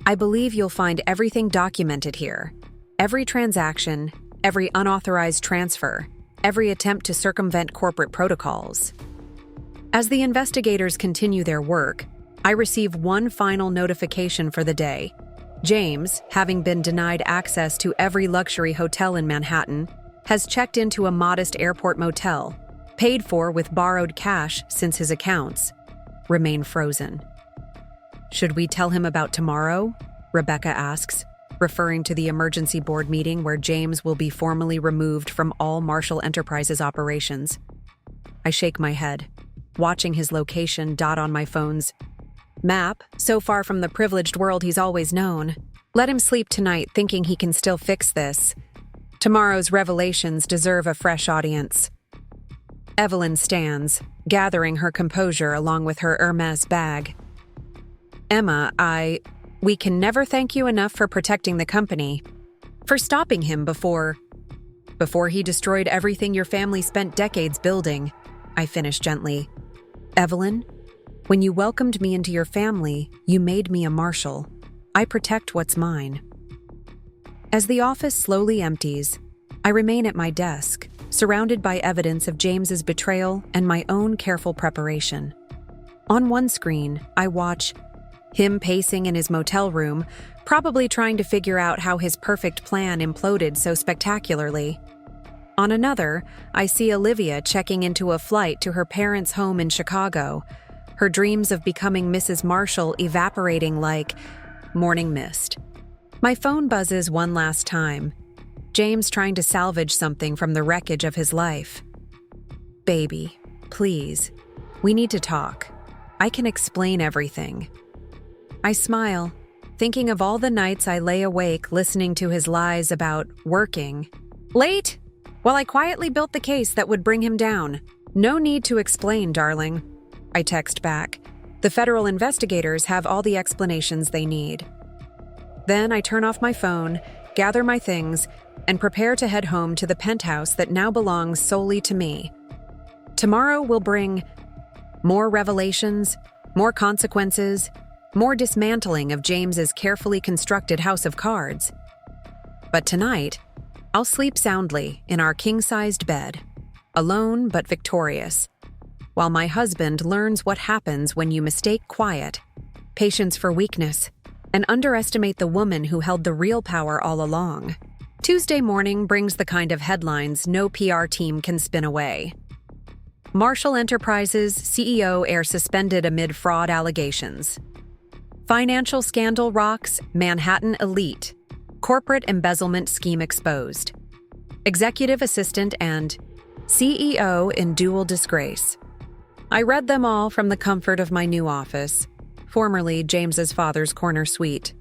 I believe you'll find everything documented here. Every transaction, every unauthorized transfer, every attempt to circumvent corporate protocols. As the investigators continue their work, I receive one final notification for the day. James, having been denied access to every luxury hotel in Manhattan, has checked into a modest airport motel, paid for with borrowed cash since his accounts remain frozen. Should we tell him about tomorrow? Rebecca asks, referring to the emergency board meeting where James will be formally removed from all Marshall Enterprises operations. I shake my head, watching his location dot on my phone's map, so far from the privileged world he's always known. Let him sleep tonight thinking he can still fix this. Tomorrow's revelations deserve a fresh audience. Evelyn stands, gathering her composure along with her Hermes bag. Emma, we can never thank you enough for protecting the company, for stopping him before he destroyed everything your family spent decades building, I finish gently. Evelyn, when you welcomed me into your family, you made me a Marshall. I protect what's mine. As the office slowly empties, I remain at my desk, surrounded by evidence of James's betrayal and my own careful preparation. On one screen, I watch him pacing in his motel room, probably trying to figure out how his perfect plan imploded so spectacularly. On another, I see Olivia checking into a flight to her parents' home in Chicago, her dreams of becoming Mrs. Marshall evaporating like morning mist. My phone buzzes one last time. James trying to salvage something from the wreckage of his life. Baby, please. We need to talk. I can explain everything. I smile, thinking of all the nights I lay awake listening to his lies about working. Late? While I quietly built the case that would bring him down. No need to explain, darling. I text back. The federal investigators have all the explanations they need. Then I turn off my phone, gather my things, and prepare to head home to the penthouse that now belongs solely to me. Tomorrow will bring more revelations, more consequences, more dismantling of James's carefully constructed house of cards. But tonight, I'll sleep soundly in our king-sized bed, alone but victorious, while my husband learns what happens when you mistake quiet, patience for weakness, and underestimate the woman who held the real power all along. Tuesday morning brings the kind of headlines no PR team can spin away. Marshall Enterprises CEO heir suspended amid fraud allegations. Financial scandal rocks Manhattan elite. Corporate embezzlement scheme exposed. Executive assistant and CEO in dual disgrace. I read them all from the comfort of my new office, formerly James's father's corner suite,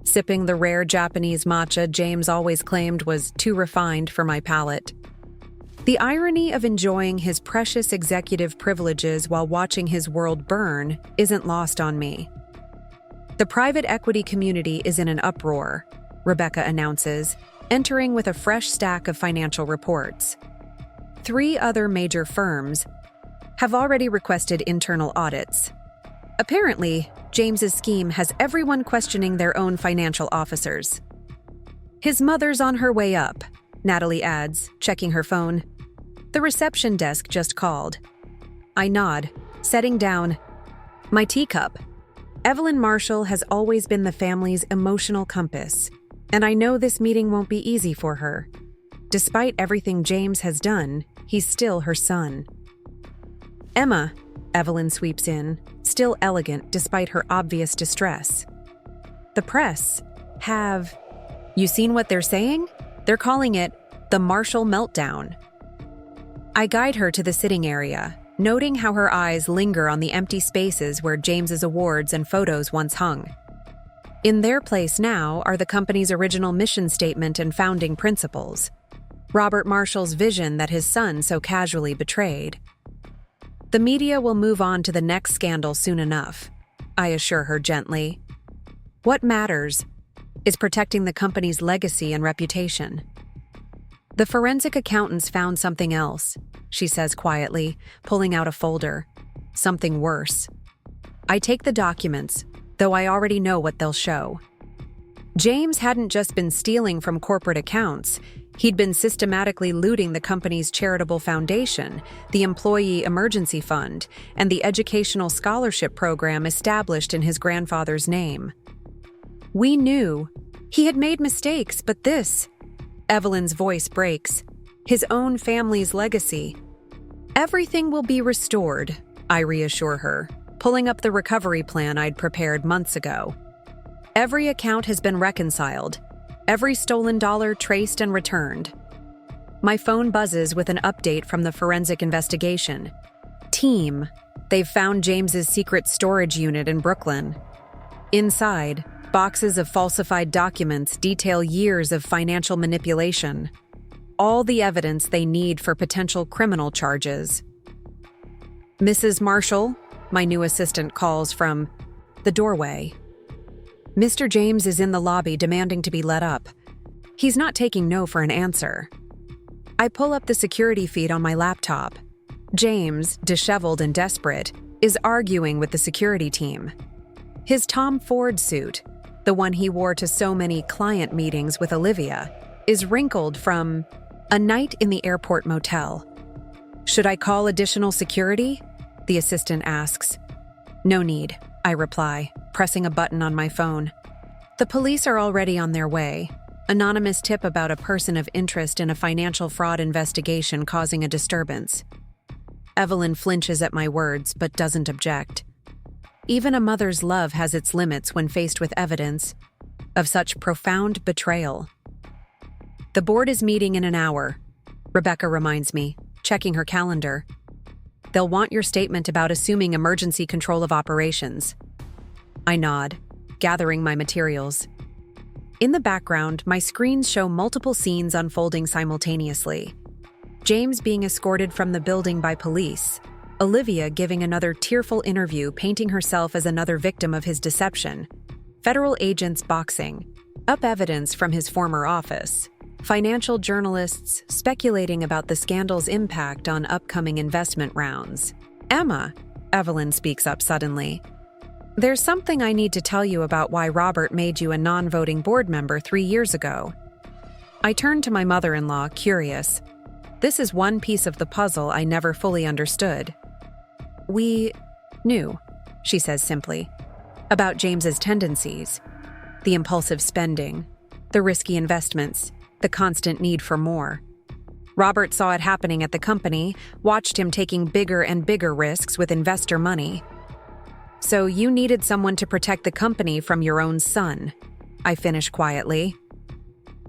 sipping the rare Japanese matcha James always claimed was too refined for my palate. The irony of enjoying his precious executive privileges while watching his world burn isn't lost on me. The private equity community is in an uproar, Rebecca announces, entering with a fresh stack of financial reports. 3 other major firms have already requested internal audits. Apparently, James's scheme has everyone questioning their own financial officers. His mother's on her way up, Natalie adds, checking her phone. The reception desk just called. I nod, setting down my teacup. Evelyn Marshall has always been the family's emotional compass, and I know this meeting won't be easy for her. Despite everything James has done, he's still her son. Emma, Evelyn sweeps in, still elegant despite her obvious distress. The press have... You seen what they're saying? They're calling it the Marshall meltdown. I guide her to the sitting area, noting how her eyes linger on the empty spaces where James's awards and photos once hung. In their place now are the company's original mission statement and founding principles. Robert Marshall's vision that his son so casually betrayed. The media will move on to the next scandal soon enough, I assure her gently. What matters is protecting the company's legacy and reputation. The forensic accountants found something else, she says quietly, pulling out a folder. Something worse. I take the documents, though I already know what they'll show. James hadn't just been stealing from corporate accounts. He'd been systematically looting the company's charitable foundation, the Employee Emergency Fund, and the educational scholarship program established in his grandfather's name. We knew. He had made mistakes, but this... Evelyn's voice breaks. His own family's legacy. Everything will be restored, I reassure her, pulling up the recovery plan I'd prepared months ago. Every account has been reconciled. Every stolen dollar traced and returned. My phone buzzes with an update from the forensic investigation. Team, they've found James's secret storage unit in Brooklyn. Inside, boxes of falsified documents detail years of financial manipulation. All the evidence they need for potential criminal charges. Mrs. Marshall, my new assistant calls from the doorway. Mr. James is in the lobby demanding to be let up. He's not taking no for an answer. I pull up the security feed on my laptop. James, disheveled and desperate, is arguing with the security team. His Tom Ford suit, the one he wore to so many client meetings with Olivia, is wrinkled from a night in the airport motel. Should I call additional security? The assistant asks. No need, I reply, pressing a button on my phone. The police are already on their way. Anonymous tip about a person of interest in a financial fraud investigation causing a disturbance. Evelyn flinches at my words, but doesn't object. Even a mother's love has its limits when faced with evidence. of such profound betrayal. The board is meeting in an hour, Rebecca reminds me, checking her calendar. They'll want your statement about assuming emergency control of operations. I nod, gathering my materials. In the background, my screens show multiple scenes unfolding simultaneously. James being escorted from the building by police, Olivia giving another tearful interview painting herself as another victim of his deception, federal agents boxing, up evidence from his former office, financial journalists speculating about the scandal's impact on upcoming investment rounds. Emma, Evelyn speaks up suddenly. There's something I need to tell you about why Robert made you a non-voting board member 3 years ago. I turn to my mother-in-law, curious. This is one piece of the puzzle I never fully understood. We knew, she says simply, about James's tendencies, the impulsive spending, the risky investments, the constant need for more. Robert saw it happening at the company, watched him taking bigger and bigger risks with investor money. So you needed someone to protect the company from your own son, I finish quietly.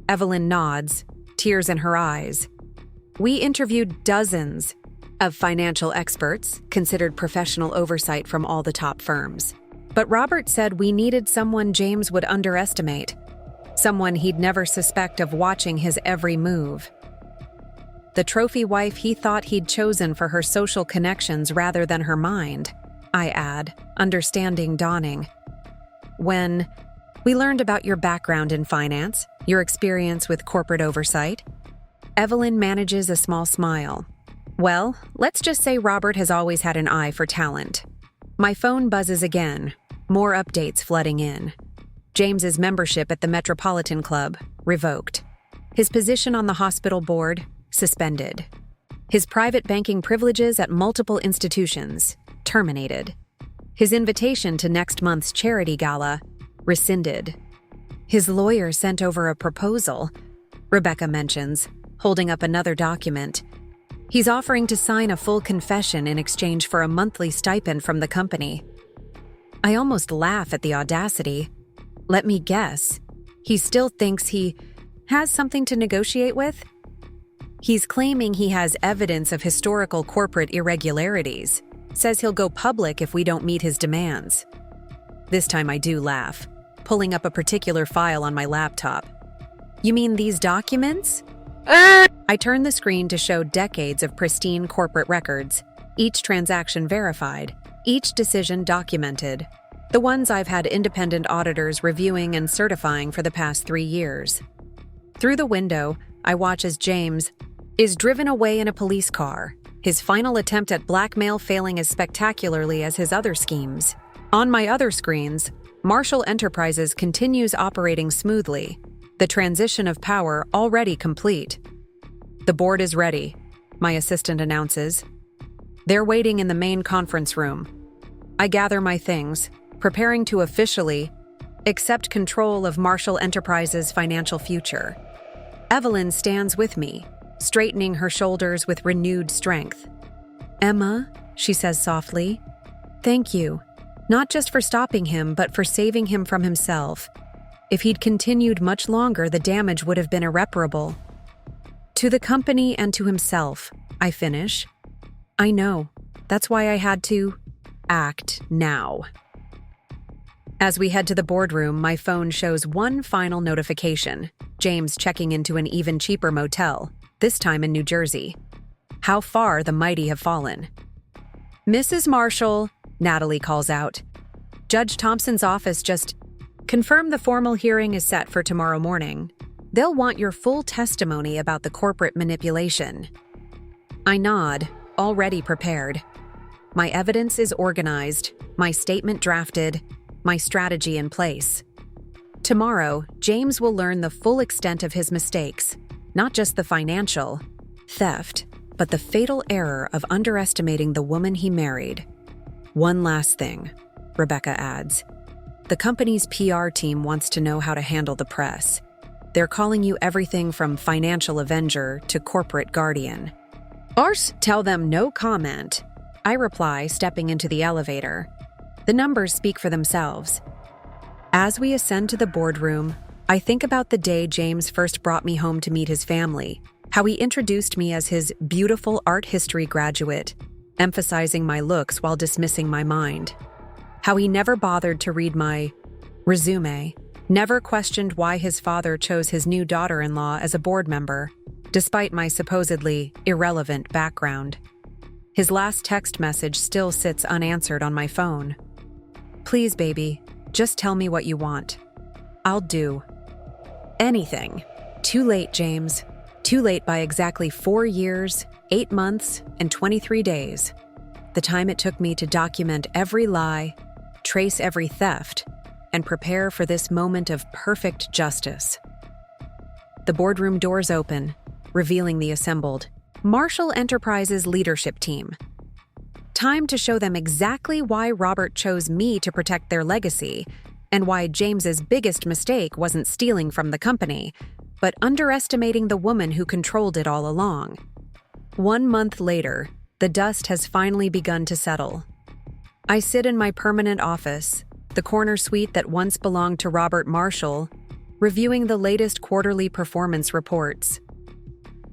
Evelyn nods, tears in her eyes. We interviewed dozens of financial experts, considered professional oversight from all the top firms. But Robert said we needed someone James would underestimate, someone he'd never suspect of watching his every move. The trophy wife he thought he'd chosen for her social connections rather than her mind, I add, understanding dawning. When we learned about your background in finance, your experience with corporate oversight, Evelyn manages a small smile. Well, let's just say Robert has always had an eye for talent. My phone buzzes again, more updates flooding in. James's membership at the Metropolitan Club, revoked. His position on the hospital board, suspended. His private banking privileges at multiple institutions, terminated. His invitation to next month's charity gala, rescinded. His lawyer sent over a proposal, Rebecca mentions, holding up another document. He's offering to sign a full confession in exchange for a monthly stipend from the company. I almost laugh at the audacity. Let me guess. He still thinks he has something to negotiate with? He's claiming he has evidence of historical corporate irregularities, says he'll go public if we don't meet his demands. This time I do laugh, pulling up a particular file on my laptop. You mean these documents? I turn the screen to show decades of pristine corporate records, each transaction verified, each decision documented, the ones I've had independent auditors reviewing and certifying for the past 3 years. Through the window, I watch as James is driven away in a police car, his final attempt at blackmail failing as spectacularly as his other schemes. On my other screens, Marshall Enterprises continues operating smoothly, the transition of power already complete. The board is ready, my assistant announces. They're waiting in the main conference room. I gather my things, preparing to officially accept control of Marshall Enterprises' financial future. Evelyn stands with me, straightening her shoulders with renewed strength. Emma, she says softly, thank you, not just for stopping him, but for saving him from himself. If he'd continued much longer, the damage would have been irreparable. To the company and to himself, I finish. I know. That's why I had to act now. As we head to the boardroom, my phone shows one final notification. James checking into an even cheaper motel, this time in New Jersey. How far the mighty have fallen. Mrs. Marshall, Natalie calls out. Judge Thompson's office just confirmed the formal hearing is set for tomorrow morning. They'll want your full testimony about the corporate manipulation. I nod, already prepared. My evidence is organized, my statement drafted, my strategy in place. Tomorrow, James will learn the full extent of his mistakes, not just the financial theft, but the fatal error of underestimating the woman he married. One last thing, Rebecca adds. The company's PR team wants to know how to handle the press. They're calling you everything from financial avenger to corporate guardian. Ars, tell them no comment. I reply, stepping into the elevator. The numbers speak for themselves. As we ascend to the boardroom, I think about the day James first brought me home to meet his family, how he introduced me as his beautiful art history graduate, emphasizing my looks while dismissing my mind. How he never bothered to read my resume, never questioned why his father chose his new daughter-in-law as a board member, despite my supposedly irrelevant background. His last text message still sits unanswered on my phone. "Please, baby, just tell me what you want. I'll do anything." Too late, James. Too late by exactly 4 years, 8 months, and 23 days. The time it took me to document every lie, trace every theft, and prepare for this moment of perfect justice. The boardroom doors open, revealing the assembled Marshall Enterprises leadership team. Time to show them exactly why Robert chose me to protect their legacy, and why James's biggest mistake wasn't stealing from the company, but underestimating the woman who controlled it all along. 1 month later, the dust has finally begun to settle. I sit in my permanent office, the corner suite that once belonged to Robert Marshall, reviewing the latest quarterly performance reports.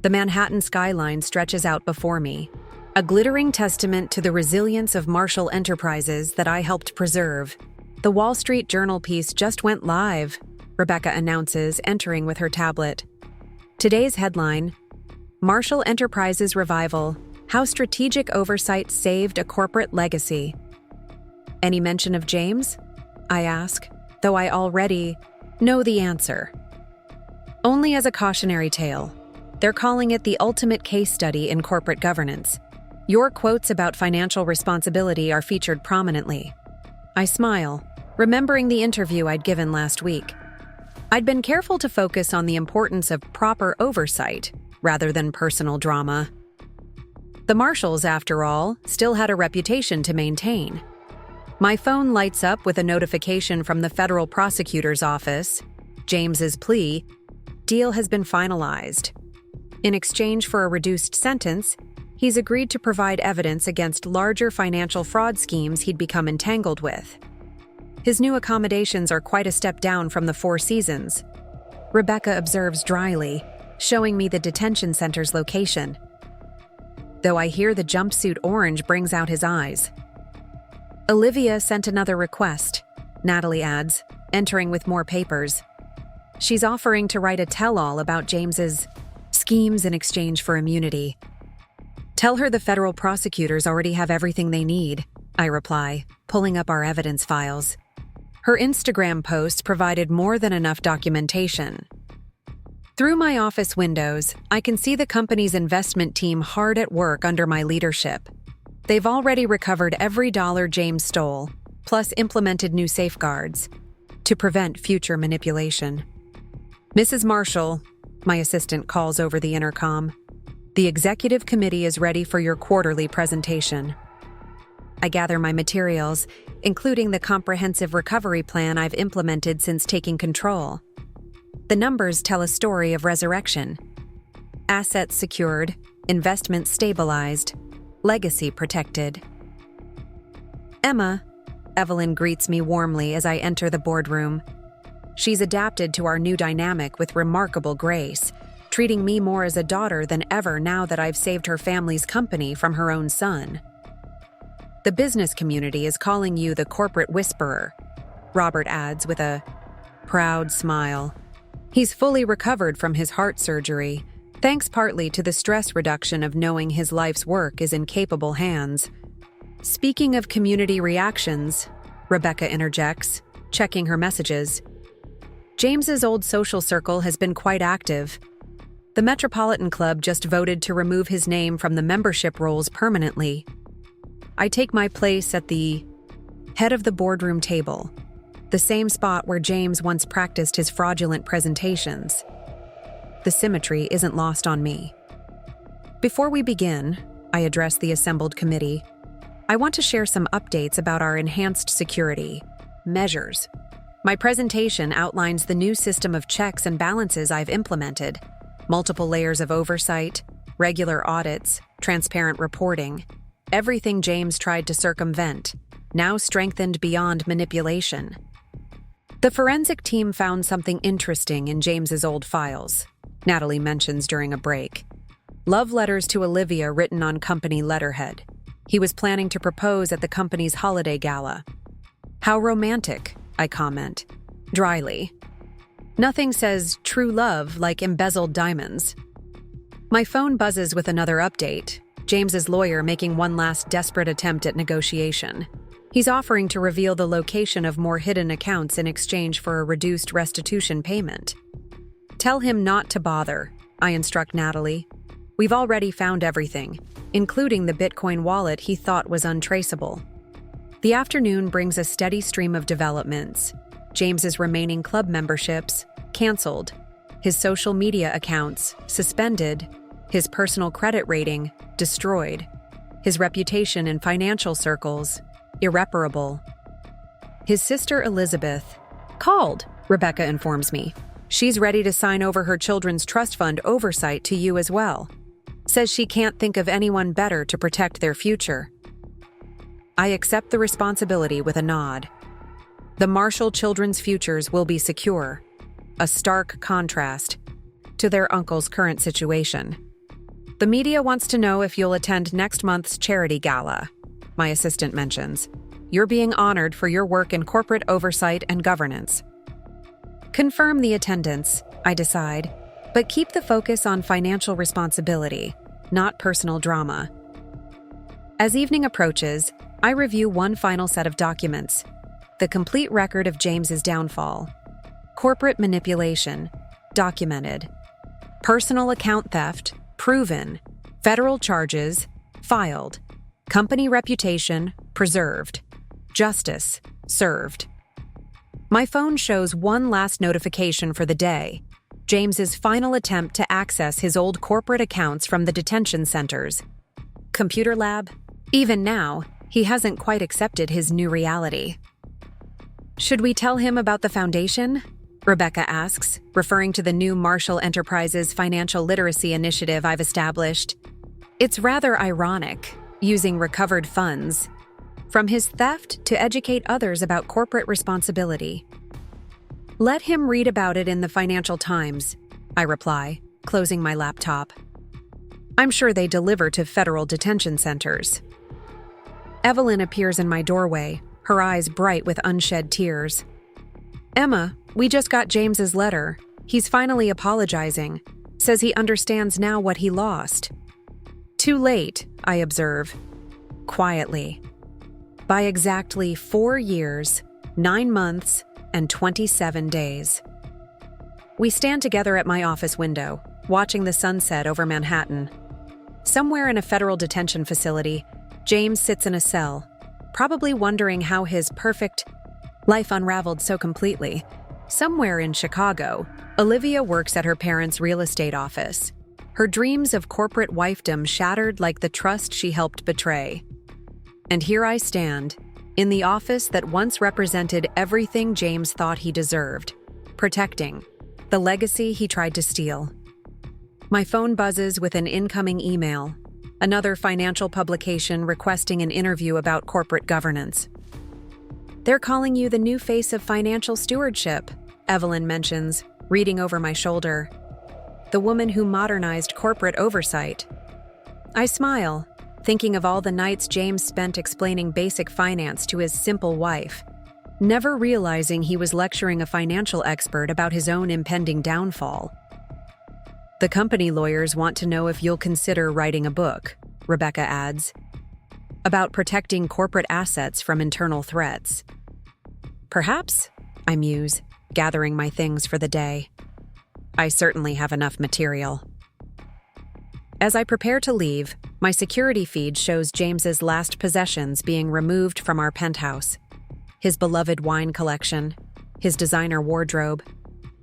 The Manhattan skyline stretches out before me, a glittering testament to the resilience of Marshall Enterprises that I helped preserve. The Wall Street Journal piece just went live, Rebecca announces, entering with her tablet. Today's headline: Marshall Enterprises Revival, How Strategic Oversight Saved a Corporate Legacy. Any mention of James? I ask, though I already know the answer. Only as a cautionary tale. They're calling it the ultimate case study in corporate governance. Your quotes about financial responsibility are featured prominently. I smile, remembering the interview I'd given last week. I'd been careful to focus on the importance of proper oversight rather than personal drama. The Marshalls, after all, still had a reputation to maintain. My phone lights up with a notification from the federal prosecutor's office. James's plea deal has been finalized. In exchange for a reduced sentence, he's agreed to provide evidence against larger financial fraud schemes he'd become entangled with. His new accommodations are quite a step down from the Four Seasons, Rebecca observes dryly, showing me the detention center's location. Though I hear the jumpsuit orange brings out his eyes. Olivia sent another request, Natalie adds, entering with more papers. She's offering to write a tell-all about James's schemes in exchange for immunity. Tell her the federal prosecutors already have everything they need, I reply, pulling up our evidence files. Her Instagram posts provided more than enough documentation. Through my office windows, I can see the company's investment team hard at work under my leadership. They've already recovered every dollar James stole, plus implemented new safeguards to prevent future manipulation. Mrs. Marshall, my assistant calls over the intercom, the executive committee is ready for your quarterly presentation. I gather my materials, including the comprehensive recovery plan I've implemented since taking control. The numbers tell a story of resurrection. Assets secured, investments stabilized, legacy protected. Emma, Evelyn greets me warmly as I enter the boardroom. She's adapted to our new dynamic with remarkable grace, treating me more as a daughter than ever now that I've saved her family's company from her own son. The business community is calling you the corporate whisperer, Robert adds with a proud smile. He's fully recovered from his heart surgery, thanks partly to the stress reduction of knowing his life's work is in capable hands. Speaking of community reactions, Rebecca interjects, checking her messages. James's old social circle has been quite active. The Metropolitan Club just voted to remove his name from the membership rolls permanently. I take my place at the head of the boardroom table, the same spot where James once practiced his fraudulent presentations. The symmetry isn't lost on me. Before we begin, I address the assembled committee. I want to share some updates about our enhanced security measures. My presentation outlines the new system of checks and balances I've implemented, multiple layers of oversight, regular audits, transparent reporting. Everything James tried to circumvent, now strengthened beyond manipulation. The forensic team found something interesting in James's old files, Natalie mentions during a break. Love letters to Olivia written on company letterhead. He was planning to propose at the company's holiday gala. How romantic, I comment, dryly. Nothing says true love like embezzled diamonds. My phone buzzes with another update, James's lawyer making one last desperate attempt at negotiation. He's offering to reveal the location of more hidden accounts in exchange for a reduced restitution payment. Tell him not to bother, I instruct Natalie. We've already found everything, including the Bitcoin wallet he thought was untraceable. The afternoon brings a steady stream of developments. James's remaining club memberships, canceled. His social media accounts, suspended. His personal credit rating, destroyed. His reputation in financial circles, irreparable. His sister Elizabeth called, Rebecca informs me. She's ready to sign over her children's trust fund oversight to you as well. Says she can't think of anyone better to protect their future. I accept the responsibility with a nod. The Marshall children's futures will be secure, a stark contrast to their uncle's current situation. The media wants to know if you'll attend next month's charity gala, my assistant mentions. You're being honored for your work in corporate oversight and governance. Confirm the attendance, I decide, but keep the focus on financial responsibility, not personal drama. As evening approaches, I review one final set of documents, the complete record of James's downfall. Corporate manipulation, documented. Personal account theft, proven. Federal charges, filed. Company reputation, preserved. Justice, served. My phone shows one last notification for the day. James's final attempt to access his old corporate accounts from the detention centers. Computer lab? Even now, he hasn't quite accepted his new reality. Should we tell him about the foundation? Rebecca asks, referring to the new Marshall Enterprises financial literacy initiative I've established. It's rather ironic, using recovered funds from his theft to educate others about corporate responsibility. Let him read about it in the Financial Times, I reply, closing my laptop. I'm sure they deliver to federal detention centers. Evelyn appears in my doorway, her eyes bright with unshed tears. Emma, we just got James's letter. He's finally apologizing. Says he understands now what he lost. Too late, I observe. Quietly. By exactly 4 years, 9 months, and 27 days. We stand together at my office window, watching the sunset over Manhattan. Somewhere in a federal detention facility, James sits in a cell, probably wondering how his perfect life unraveled so completely. Somewhere in Chicago, Olivia works at her parents' real estate office. Her dreams of corporate wifedom shattered like the trust she helped betray. And here I stand, in the office that once represented everything James thought he deserved, protecting the legacy he tried to steal. My phone buzzes with an incoming email, another financial publication requesting an interview about corporate governance. They're calling you the new face of financial stewardship, Evelyn mentions, reading over my shoulder. The woman who modernized corporate oversight. I smile, thinking of all the nights James spent explaining basic finance to his simple wife, never realizing he was lecturing a financial expert about his own impending downfall. The company lawyers want to know if you'll consider writing a book, Rebecca adds, about protecting corporate assets from internal threats. Perhaps, I muse, gathering my things for the day. I certainly have enough material. As I prepare to leave, my security feed shows James's last possessions being removed from our penthouse. His beloved wine collection, his designer wardrobe,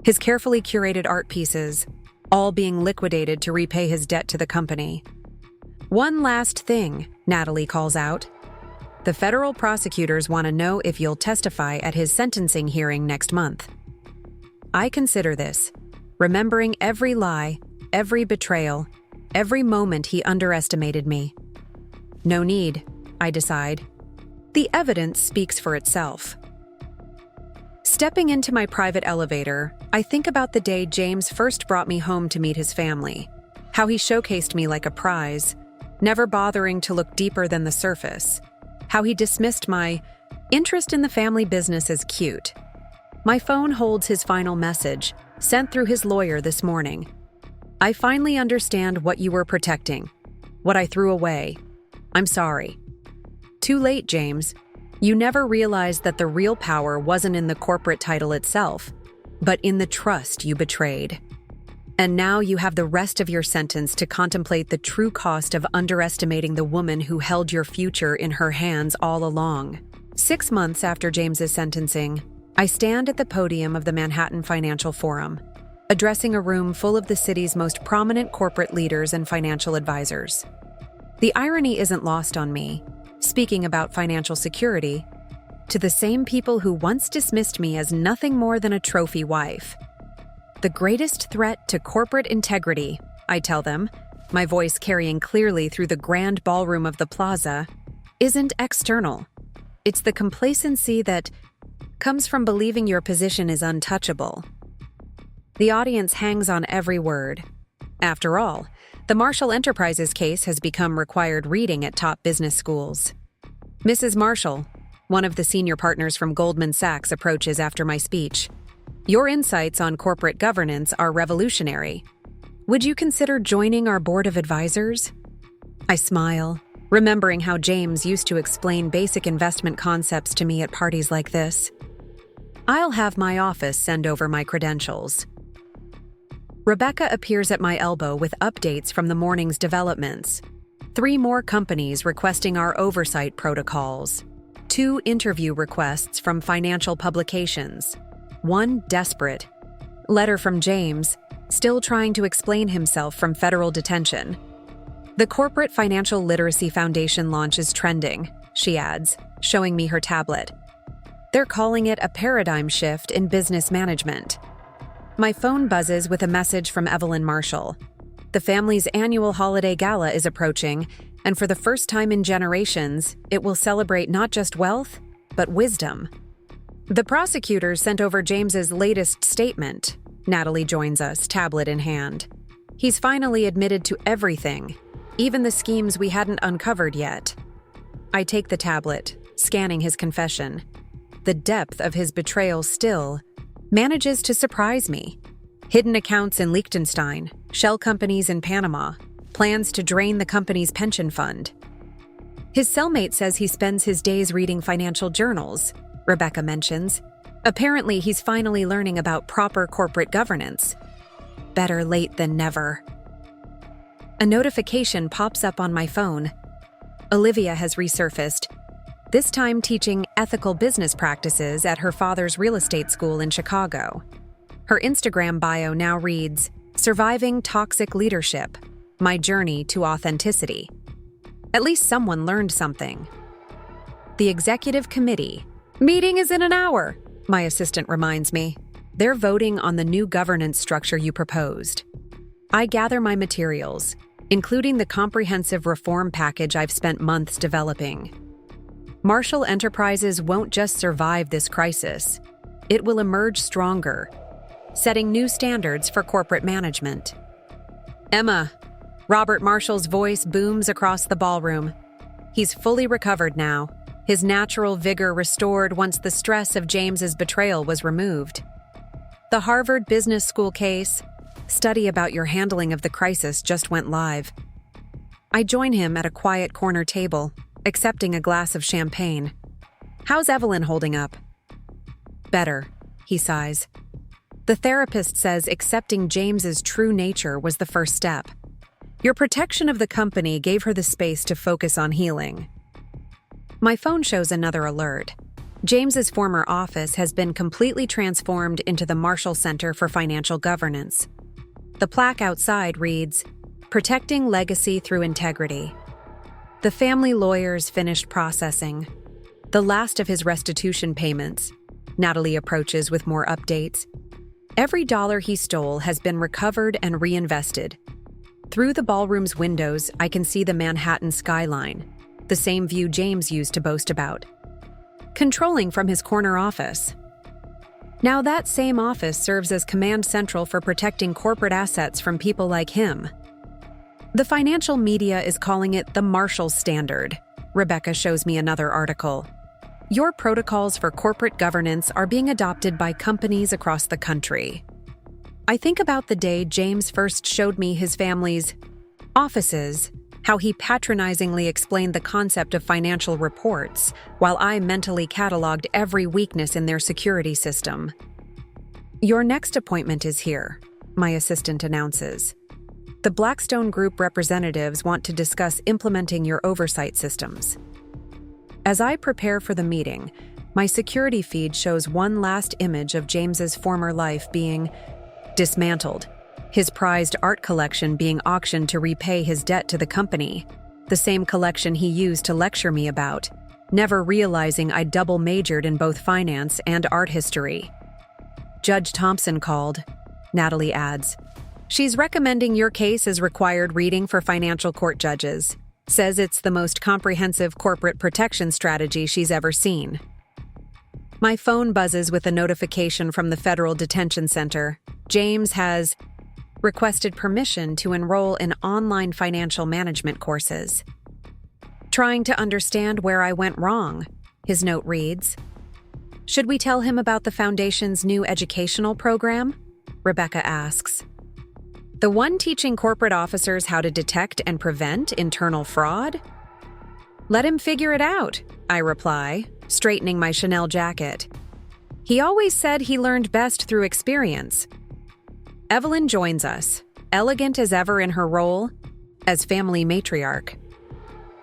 his carefully curated art pieces, all being liquidated to repay his debt to the company. One last thing, Natalie calls out. The federal prosecutors want to know if you'll testify at his sentencing hearing next month. I consider this, remembering every lie, every betrayal, every moment he underestimated me. No need, I decide. The evidence speaks for itself. Stepping into my private elevator, I think about the day James first brought me home to meet his family. How he showcased me like a prize, never bothering to look deeper than the surface. How he dismissed my interest in the family business as cute. My phone holds his final message, sent through his lawyer this morning. I finally understand what you were protecting, what I threw away. I'm sorry. Too late, James. You never realized that the real power wasn't in the corporate title itself, but in the trust you betrayed. And now you have the rest of your sentence to contemplate the true cost of underestimating the woman who held your future in her hands all along. 6 months after James's sentencing, I stand at the podium of the Manhattan Financial Forum, addressing a room full of the city's most prominent corporate leaders and financial advisors. The irony isn't lost on me, speaking about financial security, to the same people who once dismissed me as nothing more than a trophy wife. The greatest threat to corporate integrity, I tell them, my voice carrying clearly through the grand ballroom of the plaza, isn't external. It's the complacency that comes from believing your position is untouchable. The audience hangs on every word. After all, the Marshall Enterprises case has become required reading at top business schools. Mrs. Marshall, one of the senior partners from Goldman Sachs, approaches after my speech. Your insights on corporate governance are revolutionary. Would you consider joining our board of advisors? I smile, remembering how James used to explain basic investment concepts to me at parties like this. I'll have my office send over my credentials. Rebecca appears at my elbow with updates from the morning's developments. 3 more companies requesting our oversight protocols. 2 interview requests from financial publications. 1 desperate letter from James, still trying to explain himself from federal detention. The Corporate Financial Literacy Foundation launch is trending, she adds, showing me her tablet. They're calling it a paradigm shift in business management. My phone buzzes with a message from Evelyn Marshall. The family's annual holiday gala is approaching, and for the first time in generations, it will celebrate not just wealth, but wisdom. The prosecutors sent over James's latest statement. Natalie joins us, tablet in hand. He's finally admitted to everything, even the schemes we hadn't uncovered yet. I take the tablet, scanning his confession. The depth of his betrayal still manages to surprise me. Hidden accounts in Liechtenstein, shell companies in Panama, plans to drain the company's pension fund. His cellmate says he spends his days reading financial journals, Rebecca mentions. Apparently, he's finally learning about proper corporate governance. Better late than never. A notification pops up on my phone. Olivia has resurfaced, this time teaching ethical business practices at her father's real estate school in Chicago. Her Instagram bio now reads, "Surviving Toxic Leadership, My Journey to Authenticity." At least someone learned something. The executive committee. Meeting is in an hour, my assistant reminds me. They're voting on the new governance structure you proposed. I gather my materials, including the comprehensive reform package I've spent months developing. Marshall Enterprises won't just survive this crisis. It will emerge stronger, setting new standards for corporate management. Emma, Robert Marshall's voice booms across the ballroom. He's fully recovered now, his natural vigor restored once the stress of James's betrayal was removed. The Harvard Business School case, study about your handling of the crisis, just went live. I join him at a quiet corner table, accepting a glass of champagne. How's Evelyn holding up? Better, he sighs. The therapist says accepting James's true nature was the first step. Your protection of the company gave her the space to focus on healing. My phone shows another alert. James's former office has been completely transformed into the Marshall Center for Financial Governance. The plaque outside reads, "Protecting Legacy Through Integrity." The family lawyers finished processing. The last of his restitution payments. Natalie approaches with more updates. Every dollar he stole has been recovered and reinvested. Through the ballroom's windows, I can see the Manhattan skyline, the same view James used to boast about. Controlling from his corner office. Now that same office serves as command central for protecting corporate assets from people like him. The financial media is calling it the Marshall Standard. Rebecca shows me another article. Your protocols for corporate governance are being adopted by companies across the country. I think about the day James first showed me his family's offices, how he patronizingly explained the concept of financial reports, while I mentally cataloged every weakness in their security system. Your next appointment is here, my assistant announces. The Blackstone Group representatives want to discuss implementing your oversight systems. As I prepare for the meeting, my security feed shows one last image of James's former life being dismantled, his prized art collection being auctioned to repay his debt to the company, the same collection he used to lecture me about, never realizing I double majored in both finance and art history. Judge Thompson called, Natalie adds. She's recommending your case as required reading for financial court judges. Says it's the most comprehensive corporate protection strategy she's ever seen. My phone buzzes with a notification from the Federal Detention Center. James has requested permission to enroll in online financial management courses. Trying to understand where I went wrong, his note reads. Should we tell him about the Foundation's new educational program? Rebecca asks. The one teaching corporate officers how to detect and prevent internal fraud? Let him figure it out, I reply, straightening my Chanel jacket. He always said he learned best through experience. Evelyn joins us, elegant as ever in her role as family matriarch.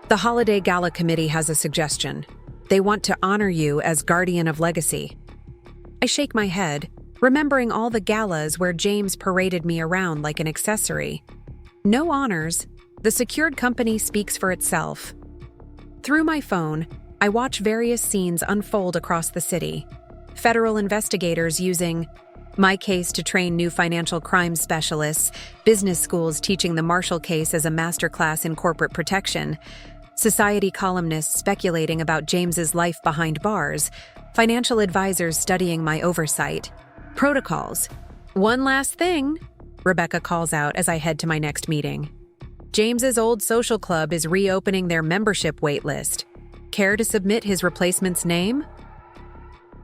The Holiday Gala Committee has a suggestion. They want to honor you as guardian of legacy. I shake my head, remembering all the galas where James paraded me around like an accessory. No honors. The secured company speaks for itself. Through my phone, I watch various scenes unfold across the city. Federal investigators using my case to train new financial crime specialists, business schools teaching the Marshall case as a masterclass in corporate protection, society columnists speculating about James's life behind bars, financial advisors studying my oversight. Protocols. One last thing, Rebecca calls out as I head to my next meeting. James's old social club is reopening their membership waitlist. Care to submit his replacement's name?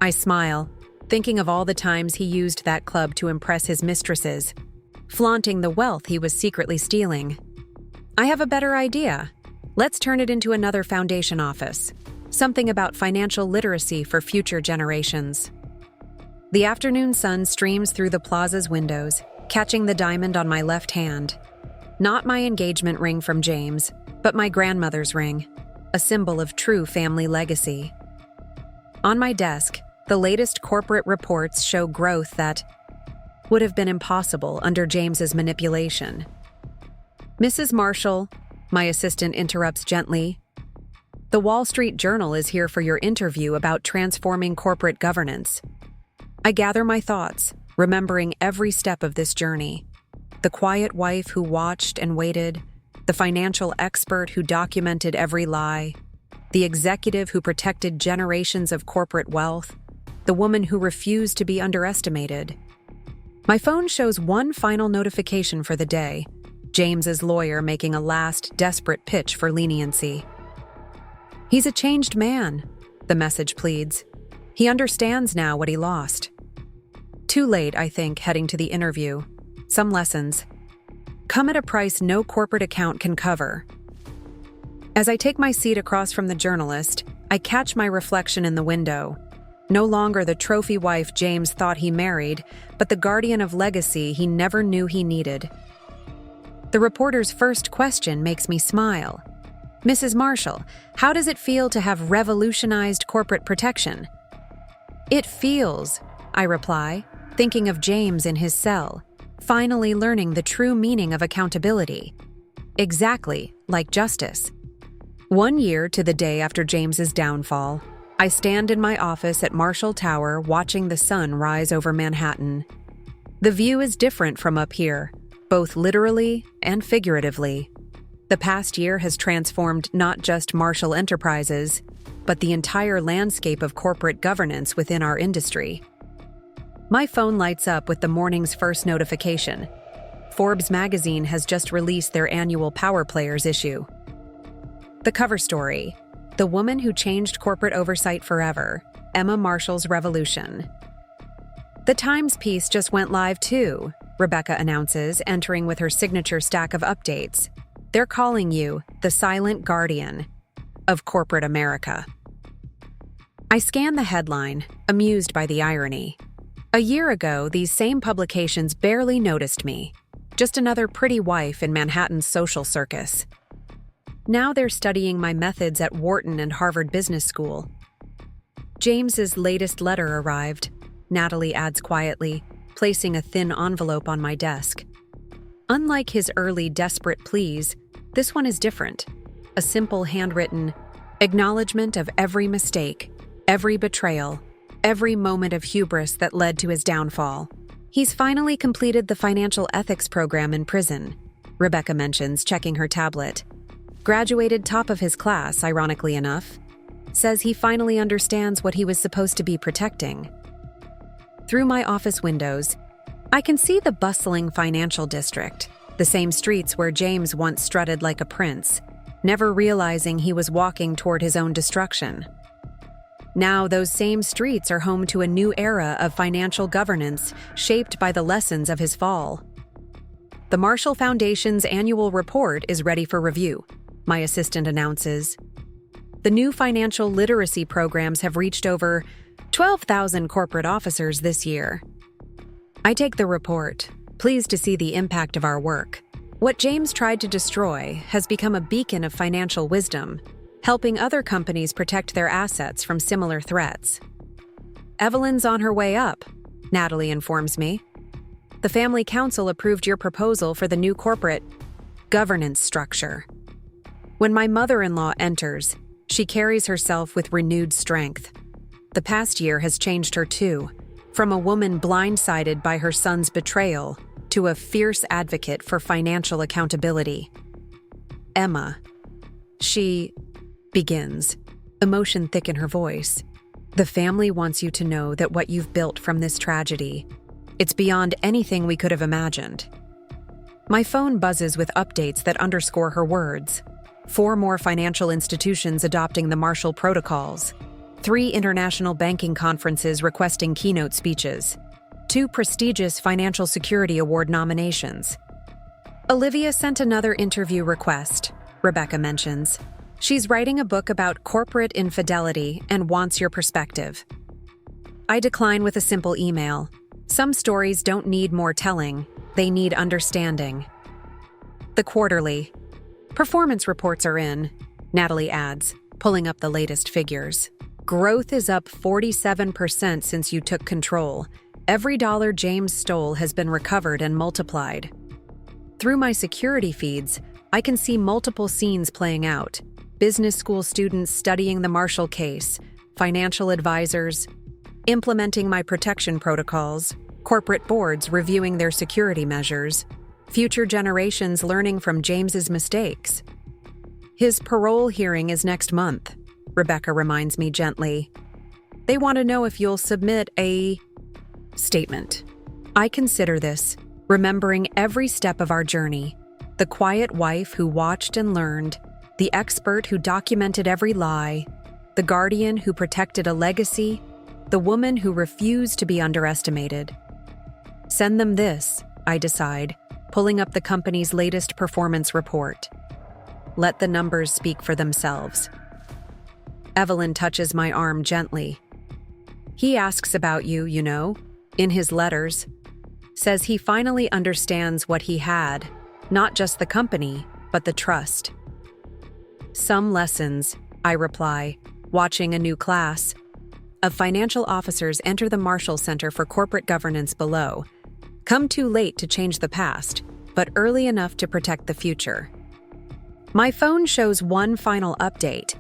I smile, thinking of all the times he used that club to impress his mistresses, flaunting the wealth he was secretly stealing. I have a better idea. Let's turn it into another foundation office. Something about financial literacy for future generations. The afternoon sun streams through the plaza's windows, catching the diamond on my left hand. Not my engagement ring from James, but my grandmother's ring, a symbol of true family legacy. On my desk, the latest corporate reports show growth that would have been impossible under James's manipulation. Mrs. Marshall, my assistant interrupts gently. The Wall Street Journal is here for your interview about transforming corporate governance. I gather my thoughts, remembering every step of this journey. The quiet wife who watched and waited, the financial expert who documented every lie, the executive who protected generations of corporate wealth, the woman who refused to be underestimated. My phone shows one final notification for the day, James's lawyer making a last, desperate pitch for leniency. He's a changed man, the message pleads. He understands now what he lost. Too late, I think, heading to the interview. Some lessons. Come at a price no corporate account can cover. As I take my seat across from the journalist, I catch my reflection in the window. No longer the trophy wife James thought he married, but the guardian of legacy he never knew he needed. The reporter's first question makes me smile. Mrs. Marshall, how does it feel to have revolutionized corporate protection? It feels, I reply, thinking of James in his cell, finally learning the true meaning of accountability. Exactly like justice. 1 year to the day after James's downfall, I stand in my office at Marshall Tower watching the sun rise over Manhattan. The view is different from up here, both literally and figuratively. The past year has transformed not just Marshall Enterprises, but the entire landscape of corporate governance within our industry. My phone lights up with the morning's first notification. Forbes magazine has just released their annual Power Players issue. The cover story: The Woman Who Changed Corporate Oversight Forever, Emma Marshall's Revolution. The Times piece just went live too, Rebecca announces, entering with her signature stack of updates. They're calling you the silent guardian of corporate America. I scan the headline, amused by the irony. A year ago, these same publications barely noticed me. Just another pretty wife in Manhattan's social circus. Now they're studying my methods at Wharton and Harvard Business School. James's latest letter arrived, Natalie adds quietly, placing a thin envelope on my desk. Unlike his early desperate pleas, this one is different. A simple handwritten acknowledgement of every mistake, every betrayal, every moment of hubris that led to his downfall. He's finally completed the financial ethics program in prison, Rebecca mentions, checking her tablet. Graduated top of his class, ironically enough. Says he finally understands what he was supposed to be protecting. Through my office windows, I can see the bustling financial district, the same streets where James once strutted like a prince, never realizing he was walking toward his own destruction. Now those same streets are home to a new era of financial governance shaped by the lessons of his fall. The Marshall Foundation's annual report is ready for review, my assistant announces. The new financial literacy programs have reached over 12,000 corporate officers this year. I take the report, pleased to see the impact of our work. What James tried to destroy has become a beacon of financial wisdom, helping other companies protect their assets from similar threats. Evelyn's on her way up, Natalie informs me. The Family Council approved your proposal for the new corporate governance structure. When my mother-in-law enters, she carries herself with renewed strength. The past year has changed her too, from a woman blindsided by her son's betrayal to a fierce advocate for financial accountability. Emma. She begins, emotion thick in her voice. The family wants you to know that what you've built from this tragedy, it's beyond anything we could have imagined. My phone buzzes with updates that underscore her words. 4 more financial institutions adopting the Marshall Protocols. 3 international banking conferences requesting keynote speeches. 2 prestigious Financial Security Award nominations. Olivia sent another interview request, Rebecca mentions. She's writing a book about corporate infidelity and wants your perspective. I decline with a simple email. Some stories don't need more telling, they need understanding. The quarterly. Performance reports are in, Natalie adds, pulling up the latest figures. Growth is up 47% since you took control. Every dollar James stole has been recovered and multiplied. Through my security feeds, I can see multiple scenes playing out. Business school students studying the Marshall case, financial advisors implementing my protection protocols, corporate boards reviewing their security measures, future generations learning from James's mistakes. His parole hearing is next month, Rebecca reminds me gently. They want to know if you'll submit a statement. I consider this, remembering every step of our journey, the quiet wife who watched and learned, the expert who documented every lie, the guardian who protected a legacy, the woman who refused to be underestimated. Send them this, I decide, pulling up the company's latest performance report. Let the numbers speak for themselves. Evelyn touches my arm gently. He asks about you, you know, in his letters. Says he finally understands what he had, not just the company, but the trust. Some lessons, I reply, watching a new class of financial officers enter the Marshall Center for Corporate Governance below. Come too late to change the past, but early enough to protect the future. My phone shows one final update.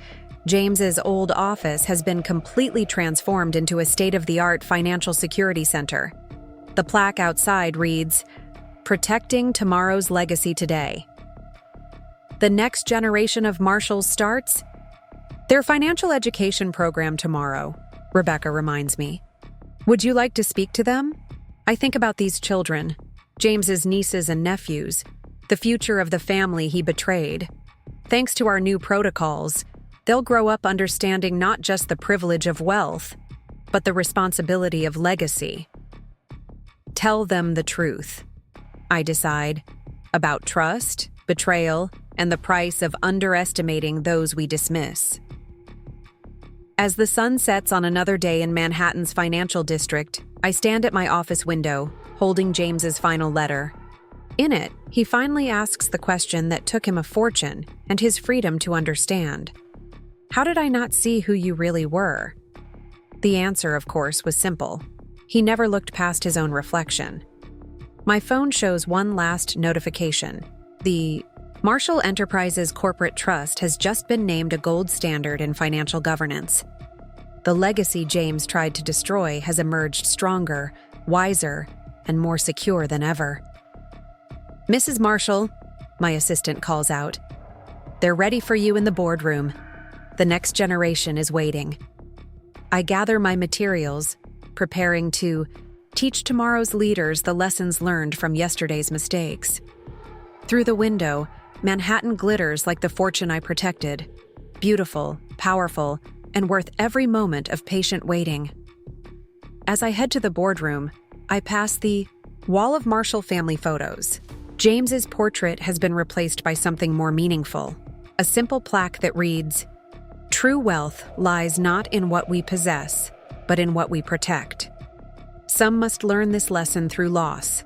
James's old office has been completely transformed into a state-of-the-art financial security center. The plaque outside reads, "Protecting Tomorrow's Legacy Today." The next generation of Marshalls starts their financial education program tomorrow, Rebecca reminds me. Would you like to speak to them? I think about these children, James's nieces and nephews, the future of the family he betrayed. Thanks to our new protocols, they'll grow up understanding not just the privilege of wealth, but the responsibility of legacy. Tell them the truth, I decide, about trust, betrayal, and the price of underestimating those we dismiss. As the sun sets on another day in Manhattan's financial district, I stand at my office window, holding James's final letter. In it, he finally asks the question that took him a fortune and his freedom to understand. How did I not see who you really were? The answer, of course, was simple. He never looked past his own reflection. My phone shows one last notification. The Marshall Enterprises Corporate Trust has just been named a gold standard in financial governance. The legacy James tried to destroy has emerged stronger, wiser, and more secure than ever. Mrs. Marshall, my assistant calls out. They're ready for you in the boardroom. The next generation is waiting. I gather my materials, preparing to teach tomorrow's leaders the lessons learned from yesterday's mistakes. Through the window, Manhattan glitters like the fortune I protected. Beautiful, powerful, and worth every moment of patient waiting. As I head to the boardroom, I pass the wall of Marshall family photos. James's portrait has been replaced by something more meaningful, a simple plaque that reads, "True wealth lies not in what we possess, but in what we protect." Some must learn this lesson through loss.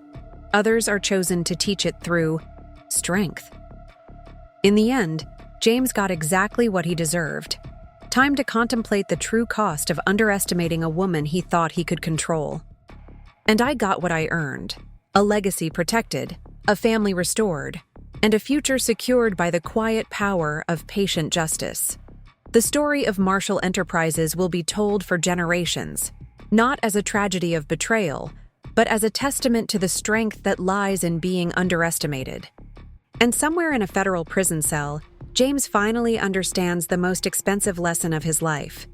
Others are chosen to teach it through strength. In the end, James got exactly what he deserved. Time to contemplate the true cost of underestimating a woman he thought he could control. And I got what I earned. A legacy protected, a family restored, and a future secured by the quiet power of patient justice. The story of Marshall Enterprises will be told for generations, not as a tragedy of betrayal, but as a testament to the strength that lies in being underestimated. And somewhere in a federal prison cell, James finally understands the most expensive lesson of his life.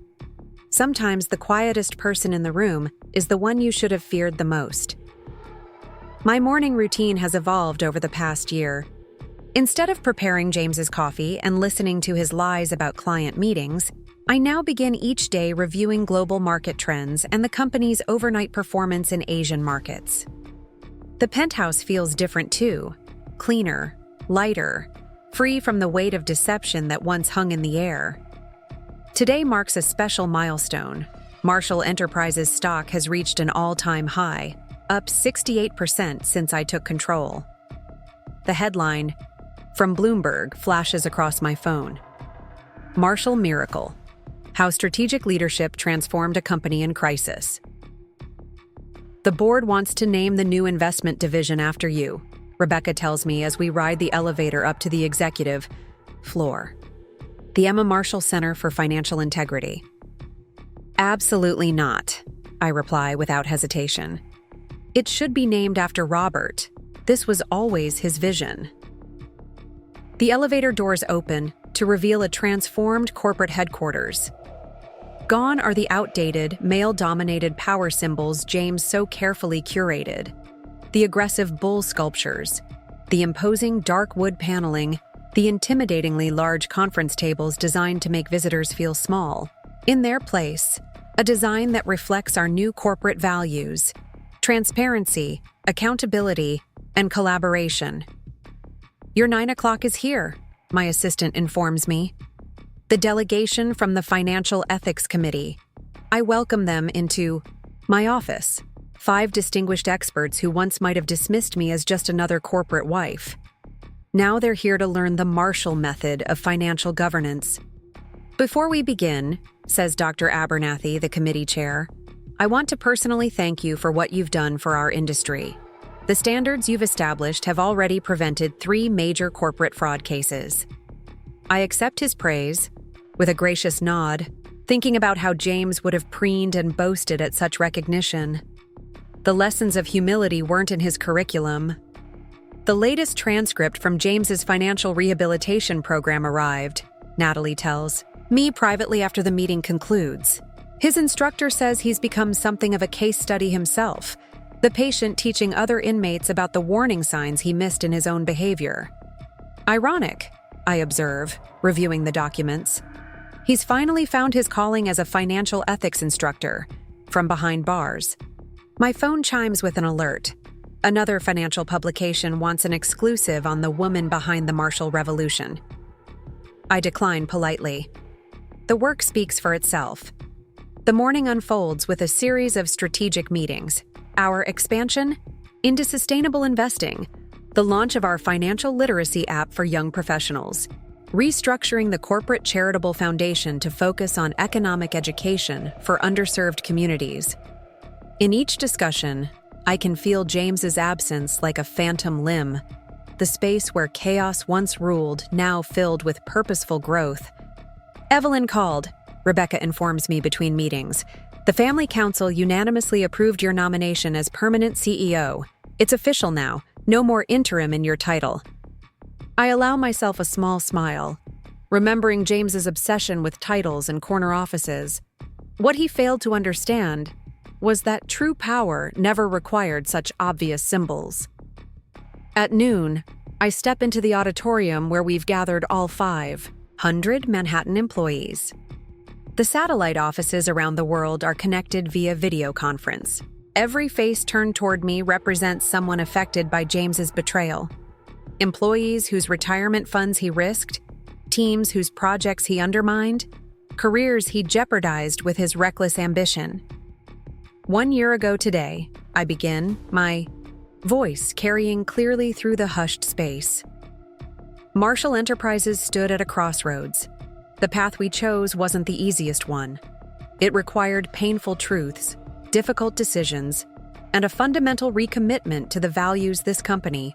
Sometimes the quietest person in the room is the one you should have feared the most. My morning routine has evolved over the past year. Instead of preparing James's coffee and listening to his lies about client meetings, I now begin each day reviewing global market trends and the company's overnight performance in Asian markets. The penthouse feels different too, cleaner, lighter, free from the weight of deception that once hung in the air. Today marks a special milestone. Marshall Enterprises stock has reached an all-time high, up 68% since I took control. The headline from Bloomberg flashes across my phone. Marshall Miracle: How Strategic Leadership Transformed a Company in Crisis. The board wants to name the new investment division after you, Rebecca tells me as we ride the elevator up to the executive floor. The Emma Marshall Center for Financial Integrity. Absolutely not, I reply without hesitation. It should be named after Robert. This was always his vision. The elevator doors open to reveal a transformed corporate headquarters. Gone are the outdated, male-dominated power symbols James so carefully curated. The aggressive bull sculptures, the imposing dark wood paneling, the intimidatingly large conference tables designed to make visitors feel small. In their place, a design that reflects our new corporate values: transparency, accountability, and collaboration. Your 9 o'clock is here, my assistant informs me. The delegation from the Financial Ethics Committee. I welcome them into my office. 5 distinguished experts who once might have dismissed me as just another corporate wife. Now they're here to learn the Marshall method of financial governance. Before we begin, says Dr. Abernathy, the committee chair, I want to personally thank you for what you've done for our industry. The standards you've established have already prevented 3 major corporate fraud cases. I accept his praise, with a gracious nod, thinking about how James would have preened and boasted at such recognition. The lessons of humility weren't in his curriculum. The latest transcript from James's financial rehabilitation program arrived, Natalie tells me privately after the meeting concludes. His instructor says he's become something of a case study himself, the patient teaching other inmates about the warning signs he missed in his own behavior. Ironic, I observe, reviewing the documents. He's finally found his calling as a financial ethics instructor, from behind bars. My phone chimes with an alert. Another financial publication wants an exclusive on the woman behind the Martial Revolution. I decline politely. The work speaks for itself. The morning unfolds with a series of strategic meetings. Our expansion into sustainable investing, the launch of our financial literacy app for young professionals, restructuring the corporate charitable foundation to focus on economic education for underserved communities. In each discussion, I can feel James's absence like a phantom limb, the space where chaos once ruled, now filled with purposeful growth. Evelyn called, Rebecca informs me between meetings. The Family Council unanimously approved your nomination as permanent CEO. It's official now, no more interim in your title. I allow myself a small smile, remembering James's obsession with titles and corner offices. What he failed to understand was that true power never required such obvious symbols. At noon, I step into the auditorium where we've gathered all 500 Manhattan employees. The satellite offices around the world are connected via video conference. Every face turned toward me represents someone affected by James's betrayal. Employees whose retirement funds he risked, teams whose projects he undermined, careers he jeopardized with his reckless ambition. 1 year ago today, I begin, my voice carrying clearly through the hushed space. Martial Enterprises stood at a crossroads. The path we chose wasn't the easiest one. It required painful truths, difficult decisions, and a fundamental recommitment to the values this company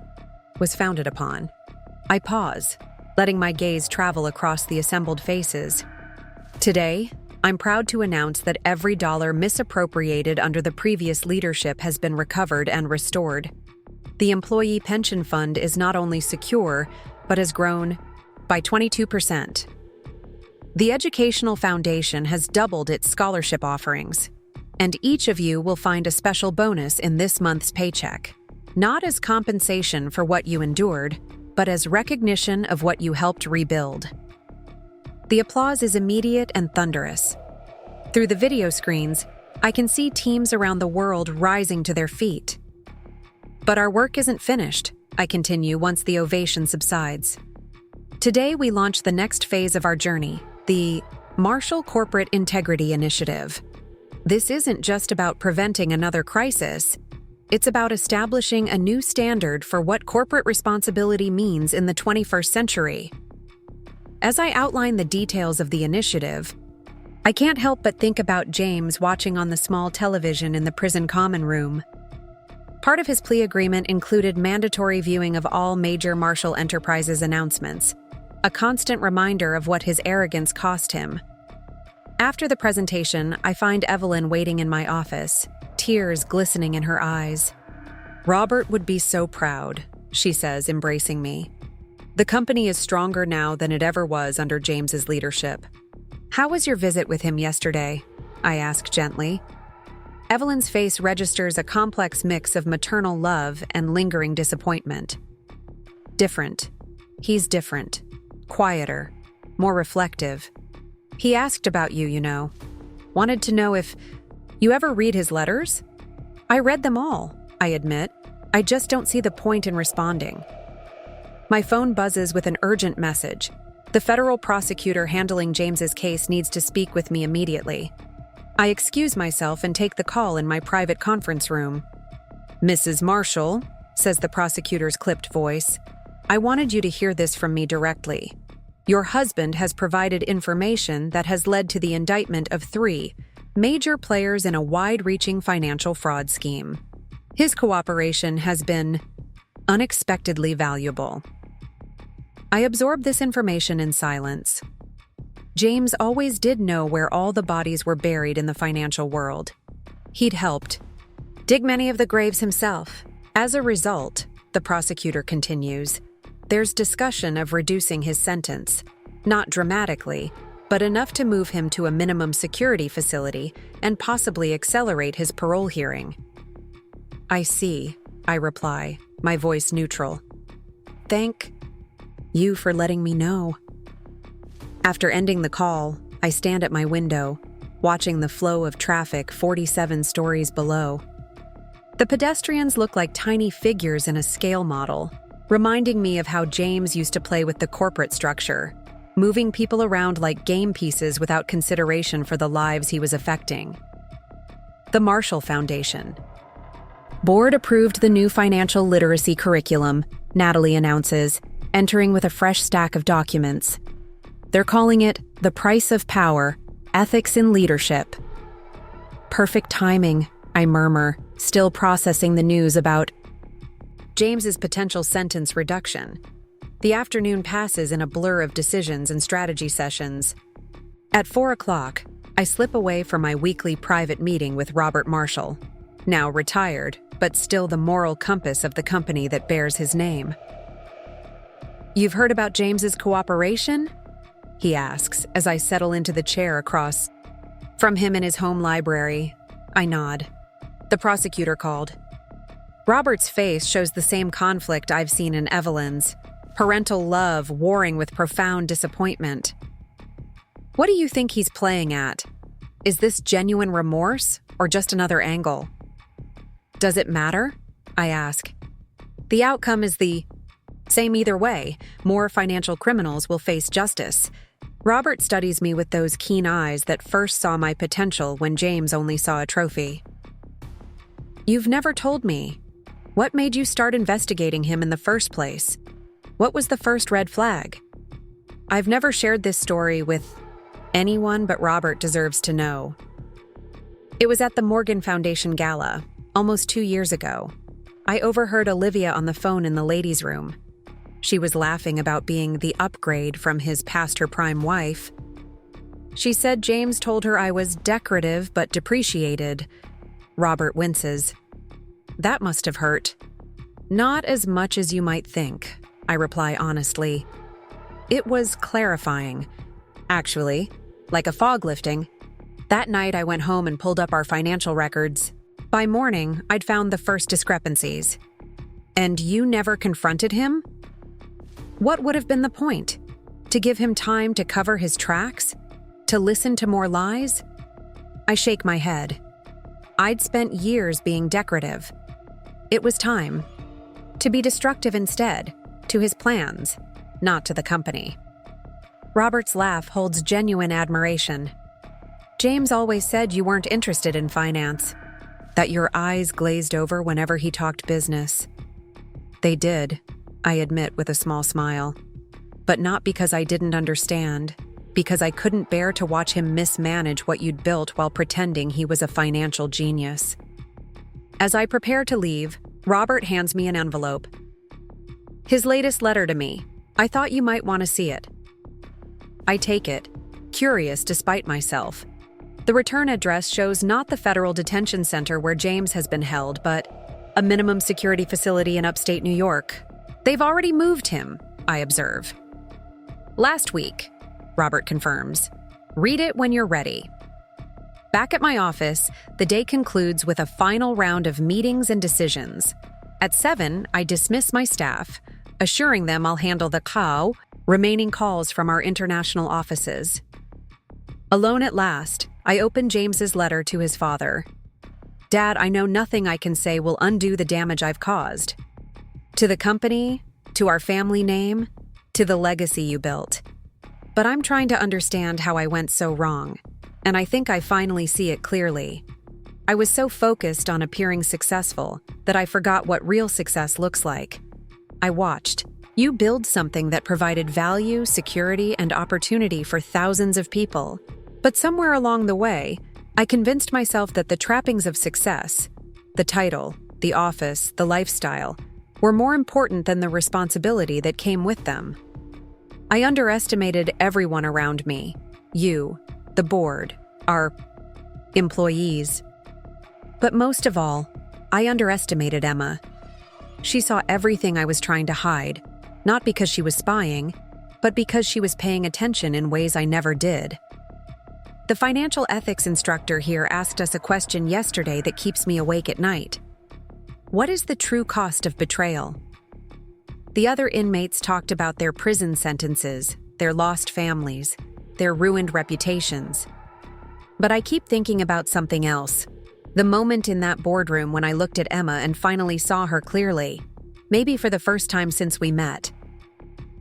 was founded upon. I pause, letting my gaze travel across the assembled faces. Today, I'm proud to announce that every dollar misappropriated under the previous leadership has been recovered and restored. The employee pension fund is not only secure, but has grown by 22%. The Educational Foundation has doubled its scholarship offerings, and each of you will find a special bonus in this month's paycheck, not as compensation for what you endured, but as recognition of what you helped rebuild. The applause is immediate and thunderous. Through the video screens, I can see teams around the world rising to their feet. But our work isn't finished, I continue once the ovation subsides. Today we launch the next phase of our journey, the Martial Corporate Integrity Initiative. This isn't just about preventing another crisis. It's about establishing a new standard for what corporate responsibility means in the 21st century. As I outline the details of the initiative, I can't help but think about James watching on the small television in the prison common room. Part of his plea agreement included mandatory viewing of all major Martial Enterprises announcements, a constant reminder of what his arrogance cost him. After the presentation, I find Evelyn waiting in my office, tears glistening in her eyes. "Robert would be so proud," she says, embracing me. "The company is stronger now than it ever was under James's leadership." "How was your visit with him yesterday?" I ask gently. Evelyn's face registers a complex mix of maternal love and lingering disappointment. Different. He's different. Quieter. More reflective. "He asked about you, you know. Wanted to know if you ever read his letters?" "I read them all," I admit. "I just don't see the point in responding." My phone buzzes with an urgent message. The federal prosecutor handling James's case needs to speak with me immediately. I excuse myself and take the call in my private conference room. "Mrs. Marshall," says the prosecutor's clipped voice, "I wanted you to hear this from me directly. Your husband has provided information that has led to the indictment of 3 major players in a wide-reaching financial fraud scheme. His cooperation has been unexpectedly valuable." I absorb this information in silence. James always did know where all the bodies were buried in the financial world. He'd helped dig many of the graves himself. As a result, the prosecutor continues, there's discussion of reducing his sentence. Not dramatically, but enough to move him to a minimum security facility and possibly accelerate his parole hearing. I see, I reply, my voice neutral. Thank you for letting me know. After ending the call, I stand at my window, watching the flow of traffic 47 stories below. The pedestrians look like tiny figures in a scale model, reminding me of how James used to play with the corporate structure, moving people around like game pieces without consideration for the lives he was affecting. The Marshall Foundation. Board approved the new financial literacy curriculum, Natalie announces, entering with a fresh stack of documents. They're calling it The Price of Power, Ethics in Leadership. Perfect timing, I murmur, still processing the news about James's potential sentence reduction. The afternoon passes in a blur of decisions and strategy sessions. At 4 o'clock, I slip away for my weekly private meeting with Robert Marshall, now retired, but still the moral compass of the company that bears his name. You've heard about James's cooperation? He asks as I settle into the chair across from him in his home library. I nod. The prosecutor called. Robert's face shows the same conflict I've seen in Evelyn's, parental love warring with profound disappointment. What do you think he's playing at? Is this genuine remorse or just another angle? Does it matter? I ask. The outcome is the same either way. More financial criminals will face justice. Robert studies me with those keen eyes that first saw my potential when James only saw a trophy. You've never told me. What made you start investigating him in the first place? What was the first red flag? I've never shared this story with anyone, but Robert deserves to know. It was at the Morgan Foundation Gala, almost 2 years ago. I overheard Olivia on the phone in the ladies' room. She was laughing about being the upgrade from his past her prime wife. She said James told her I was decorative but depreciated. Robert winces. That must have hurt. Not as much as you might think, I reply honestly. It was clarifying. Actually, like a fog lifting. That night I went home and pulled up our financial records. By morning, I'd found the first discrepancies. And you never confronted him? What would have been the point? To give him time to cover his tracks? To listen to more lies? I shake my head. I'd spent years being decorative. It was time. To be destructive instead, to his plans, not to the company. Robert's laugh holds genuine admiration. James always said you weren't interested in finance, that your eyes glazed over whenever he talked business. They did, I admit with a small smile. But not because I didn't understand, because I couldn't bear to watch him mismanage what you'd built while pretending he was a financial genius. As I prepare to leave, Robert hands me an envelope. His latest letter to me. I thought you might want to see it. I take it, curious despite myself. The return address shows not the federal detention center where James has been held, but a minimum security facility in upstate New York. They've already moved him, I observe. Last week, Robert confirms. Read it when you're ready. Back at my office, the day concludes with a final round of meetings and decisions. At 7, I dismiss my staff, assuring them I'll handle the remaining calls from our international offices. Alone at last, I open James's letter to his father. Dad, I know nothing I can say will undo the damage I've caused. To the company, to our family name, to the legacy you built. But I'm trying to understand how I went so wrong, and I think I finally see it clearly. I was so focused on appearing successful that I forgot what real success looks like. I watched you build something that provided value, security, and opportunity for thousands of people. But somewhere along the way, I convinced myself that the trappings of success, the title, the office, the lifestyle, were more important than the responsibility that came with them. I underestimated everyone around me, you, the board, our employees. But most of all, I underestimated Emma. She saw everything I was trying to hide, not because she was spying, but because she was paying attention in ways I never did. The financial ethics instructor here asked us a question yesterday that keeps me awake at night. What is the true cost of betrayal? The other inmates talked about their prison sentences, their lost families, their ruined reputations. But I keep thinking about something else. The moment in that boardroom when I looked at Emma and finally saw her clearly, maybe for the first time since we met.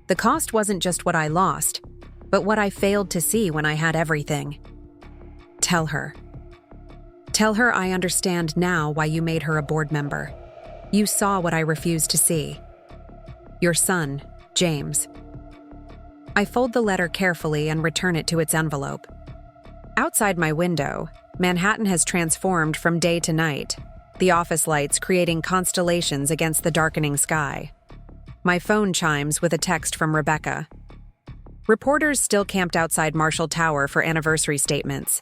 The cost wasn't just what I lost, but what I failed to see when I had everything. Tell her. Tell her I understand now why you made her a board member. You saw what I refused to see. Your son, James. I fold the letter carefully and return it to its envelope. Outside my window, Manhattan has transformed from day to night, the office lights creating constellations against the darkening sky. My phone chimes with a text from Rebecca. Reporters still camped outside Marshall Tower for anniversary statements.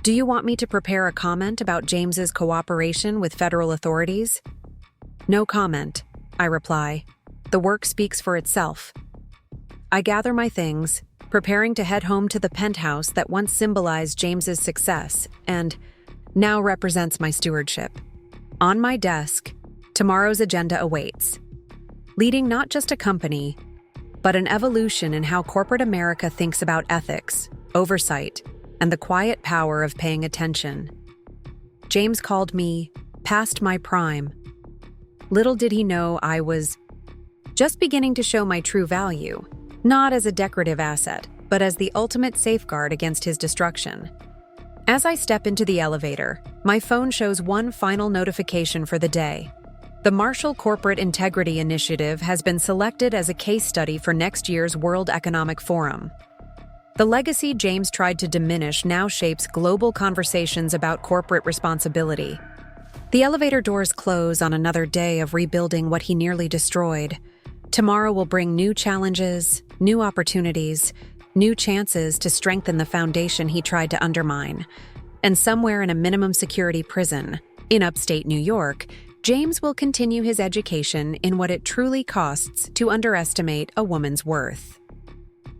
Do you want me to prepare a comment about James's cooperation with federal authorities? No comment, I reply. The work speaks for itself. I gather my things, preparing to head home to the penthouse that once symbolized James's success and now represents my stewardship. On my desk, tomorrow's agenda awaits. Leading not just a company, but an evolution in how corporate America thinks about ethics, oversight, and the quiet power of paying attention. James called me past my prime. Little did he know I was just beginning to show my true value, not as a decorative asset, but as the ultimate safeguard against his destruction. As I step into the elevator, my phone shows one final notification for the day. The Marshall Corporate Integrity Initiative has been selected as a case study for next year's World Economic Forum. The legacy James tried to diminish now shapes global conversations about corporate responsibility. The elevator doors close on another day of rebuilding what he nearly destroyed. Tomorrow will bring new challenges, new opportunities, new chances to strengthen the foundation he tried to undermine. And somewhere in a minimum security prison, in upstate New York, James will continue his education in what it truly costs to underestimate a woman's worth.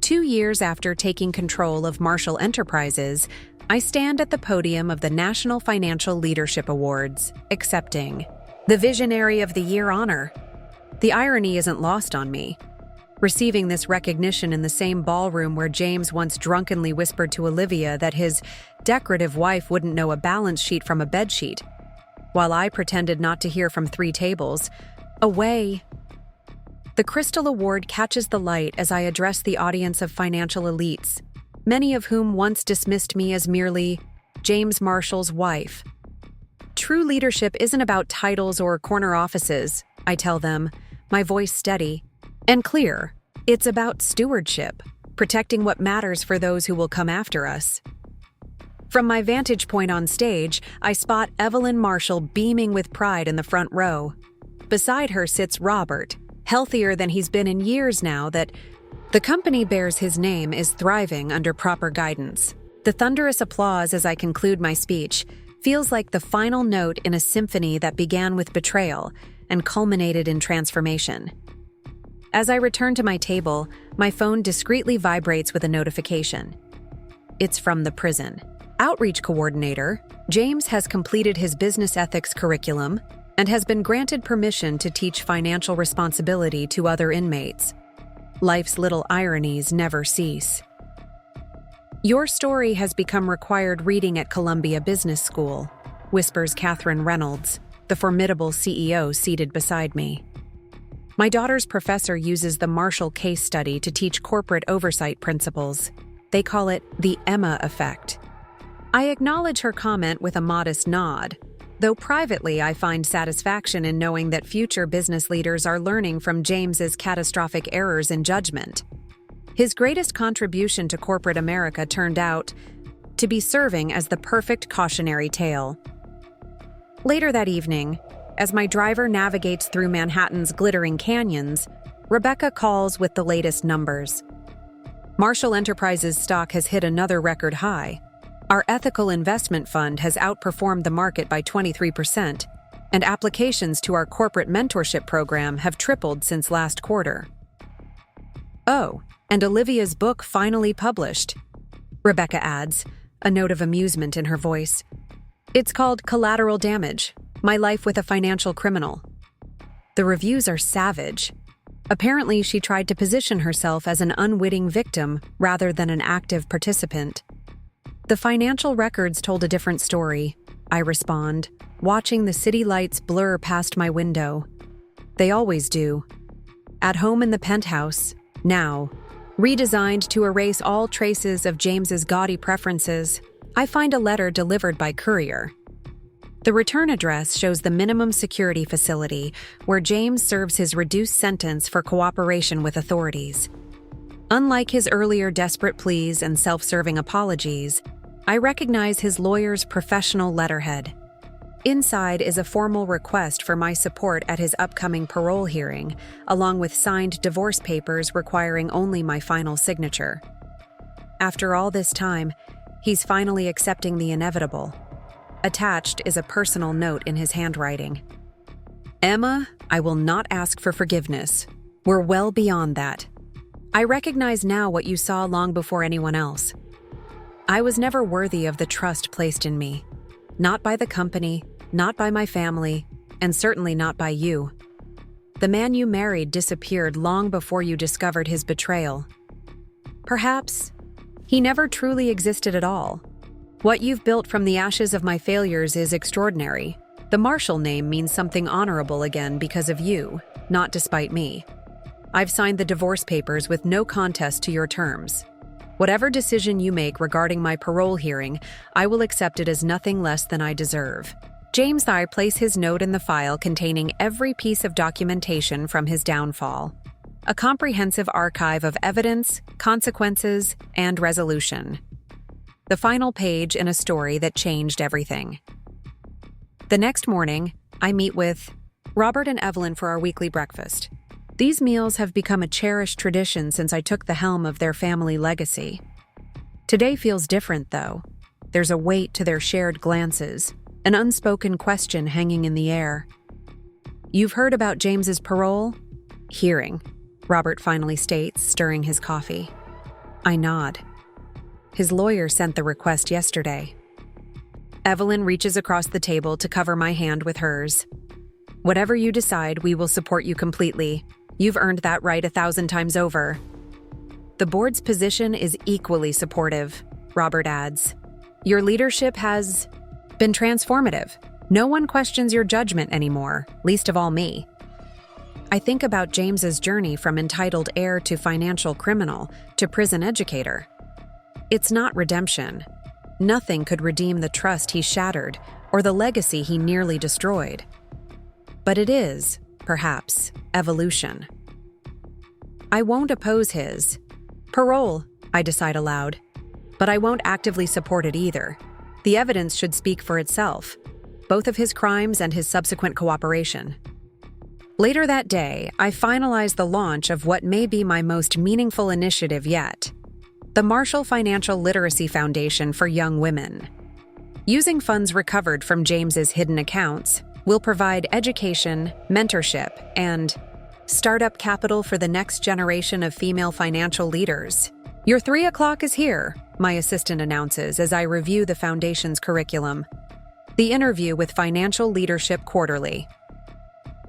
2 years after taking control of Marshall Enterprises, I stand at the podium of the National Financial Leadership Awards, accepting the Visionary of the Year honor. The irony isn't lost on me. Receiving this recognition in the same ballroom where James once drunkenly whispered to Olivia that his decorative wife wouldn't know a balance sheet from a bedsheet, while I pretended not to hear from 3 tables away. The Crystal Award catches the light as I address the audience of financial elites, many of whom once dismissed me as merely James Marshall's wife. True leadership isn't about titles or corner offices, I tell them, my voice steady and clear. It's about stewardship, protecting what matters for those who will come after us. From my vantage point on stage, I spot Evelyn Marshall beaming with pride in the front row. Beside her sits Robert, healthier than he's been in years now that the company bears his name is thriving under proper guidance. The thunderous applause as I conclude my speech feels like the final note in a symphony that began with betrayal and culminated in transformation. As I return to my table, my phone discreetly vibrates with a notification. It's from the prison. Outreach coordinator, James has completed his business ethics curriculum and has been granted permission to teach financial responsibility to other inmates. Life's little ironies never cease. Your story has become required reading at Columbia Business School, whispers Catherine Reynolds, the formidable CEO seated beside me. My daughter's professor uses the Marshall case study to teach corporate oversight principles. They call it the Emma effect. I acknowledge her comment with a modest nod, though privately I find satisfaction in knowing that future business leaders are learning from James's catastrophic errors in judgment. His greatest contribution to corporate America turned out to be serving as the perfect cautionary tale. Later that evening, as my driver navigates through Manhattan's glittering canyons, Rebecca calls with the latest numbers. Marshall Enterprises stock has hit another record high. Our ethical investment fund has outperformed the market by 23%, and applications to our corporate mentorship program have tripled since last quarter. Oh, And Olivia's book finally published. Rebecca adds, a note of amusement in her voice. It's called Collateral Damage: My Life with a Financial Criminal. The reviews are savage. Apparently, she tried to position herself as an unwitting victim rather than an active participant. The financial records told a different story, I respond, watching the city lights blur past my window. They always do. At home in the penthouse, now, redesigned to erase all traces of James's gaudy preferences, I find a letter delivered by courier. The return address shows the minimum security facility where James serves his reduced sentence for cooperation with authorities. Unlike his earlier desperate pleas and self-serving apologies, I recognize his lawyer's professional letterhead. Inside is a formal request for my support at his upcoming parole hearing, along with signed divorce papers requiring only my final signature. After all this time, he's finally accepting the inevitable. Attached is a personal note in his handwriting. Emma, I will not ask for forgiveness. We're well beyond that. I recognize now what you saw long before anyone else. I was never worthy of the trust placed in me. Not by the company, not by my family, and certainly not by you. The man you married disappeared long before you discovered his betrayal. Perhaps he never truly existed at all. What you've built from the ashes of my failures is extraordinary. The Marshall name means something honorable again because of you, not despite me. I've signed the divorce papers with no contest to your terms. Whatever decision you make regarding my parole hearing, I will accept it as nothing less than I deserve. James I place his note in the file containing every piece of documentation from his downfall. A comprehensive archive of evidence, consequences, and resolution. The final page in a story that changed everything. The next morning, I meet with Robert and Evelyn for our weekly breakfast. These meals have become a cherished tradition since I took the helm of their family legacy. Today feels different, though. There's a weight to their shared glances, an unspoken question hanging in the air. You've heard about James's parole? Hearing, Robert finally states, stirring his coffee. I nod. His lawyer sent the request yesterday. Evelyn reaches across the table to cover my hand with hers. Whatever you decide, we will support you completely. You've earned that right 1,000 times over. The board's position is equally supportive, Robert adds. Your leadership has been transformative. No one questions your judgment anymore, least of all me. I think about James's journey from entitled heir to financial criminal to prison educator. It's not redemption. Nothing could redeem the trust he shattered or the legacy he nearly destroyed. But it is, perhaps, evolution. I won't oppose his parole, I decide aloud, but I won't actively support it either. The evidence should speak for itself, both of his crimes and his subsequent cooperation. Later that day, I finalize the launch of what may be my most meaningful initiative yet. The Marshall Financial Literacy Foundation for Young Women. Using funds recovered from James's hidden accounts, we'll provide education, mentorship, and startup capital for the next generation of female financial leaders. Your 3 o'clock is here, my assistant announces as I review the foundation's curriculum. The interview with Financial Leadership Quarterly.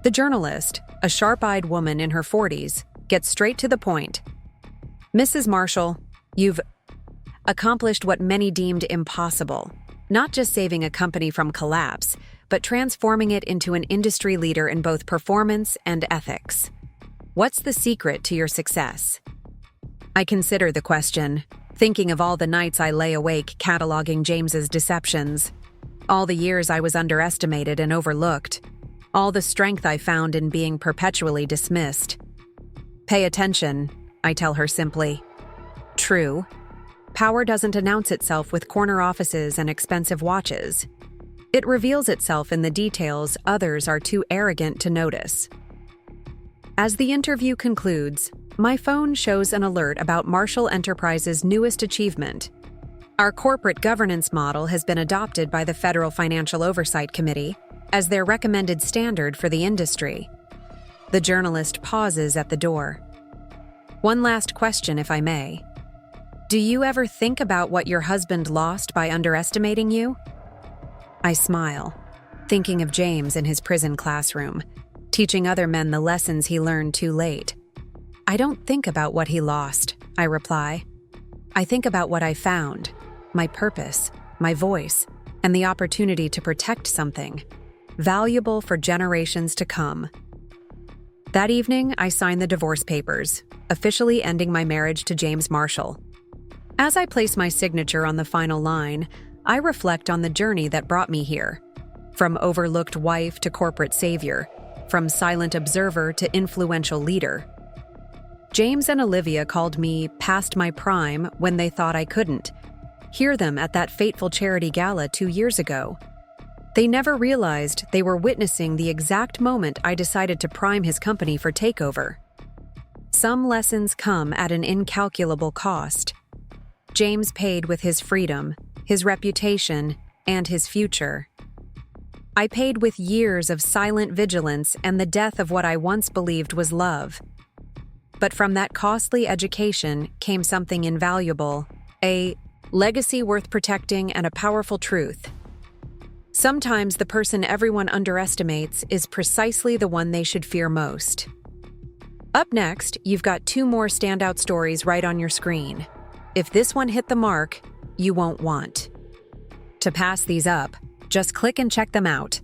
The journalist, a sharp-eyed woman in her 40s, gets straight to the point. Mrs. Marshall, you've accomplished what many deemed impossible, not just saving a company from collapse, but transforming it into an industry leader in both performance and ethics. What's the secret to your success? I consider the question, thinking of all the nights I lay awake cataloging James's deceptions, all the years I was underestimated and overlooked, all the strength I found in being perpetually dismissed. Pay attention, I tell her simply. True, power doesn't announce itself with corner offices and expensive watches. It reveals itself in the details others are too arrogant to notice. As the interview concludes, my phone shows an alert about Marshall Enterprises' newest achievement. Our corporate governance model has been adopted by the Federal Financial Oversight Committee as their recommended standard for the industry. The journalist pauses at the door. One last question, if I may. Do you ever think about what your husband lost by underestimating you? I smile, thinking of James in his prison classroom, teaching other men the lessons he learned too late. I don't think about what he lost, I reply. I think about what I found, my purpose, my voice, and the opportunity to protect something valuable for generations to come. That evening, I signed the divorce papers, officially ending my marriage to James Marshall. As I place my signature on the final line, I reflect on the journey that brought me here. From overlooked wife to corporate savior, from silent observer to influential leader. James and Olivia called me past my prime when they thought I couldn't. Hear them at that fateful charity gala 2 years ago. They never realized they were witnessing the exact moment I decided to prime his company for takeover. Some lessons come at an incalculable cost. James paid with his freedom, his reputation, and his future. I paid with years of silent vigilance and the death of what I once believed was love. But from that costly education came something invaluable, a legacy worth protecting and a powerful truth. Sometimes the person everyone underestimates is precisely the one they should fear most. Up next, you've got 2 more standout stories right on your screen. If this one hit the mark, you won't want to pass these up. Just click and check them out.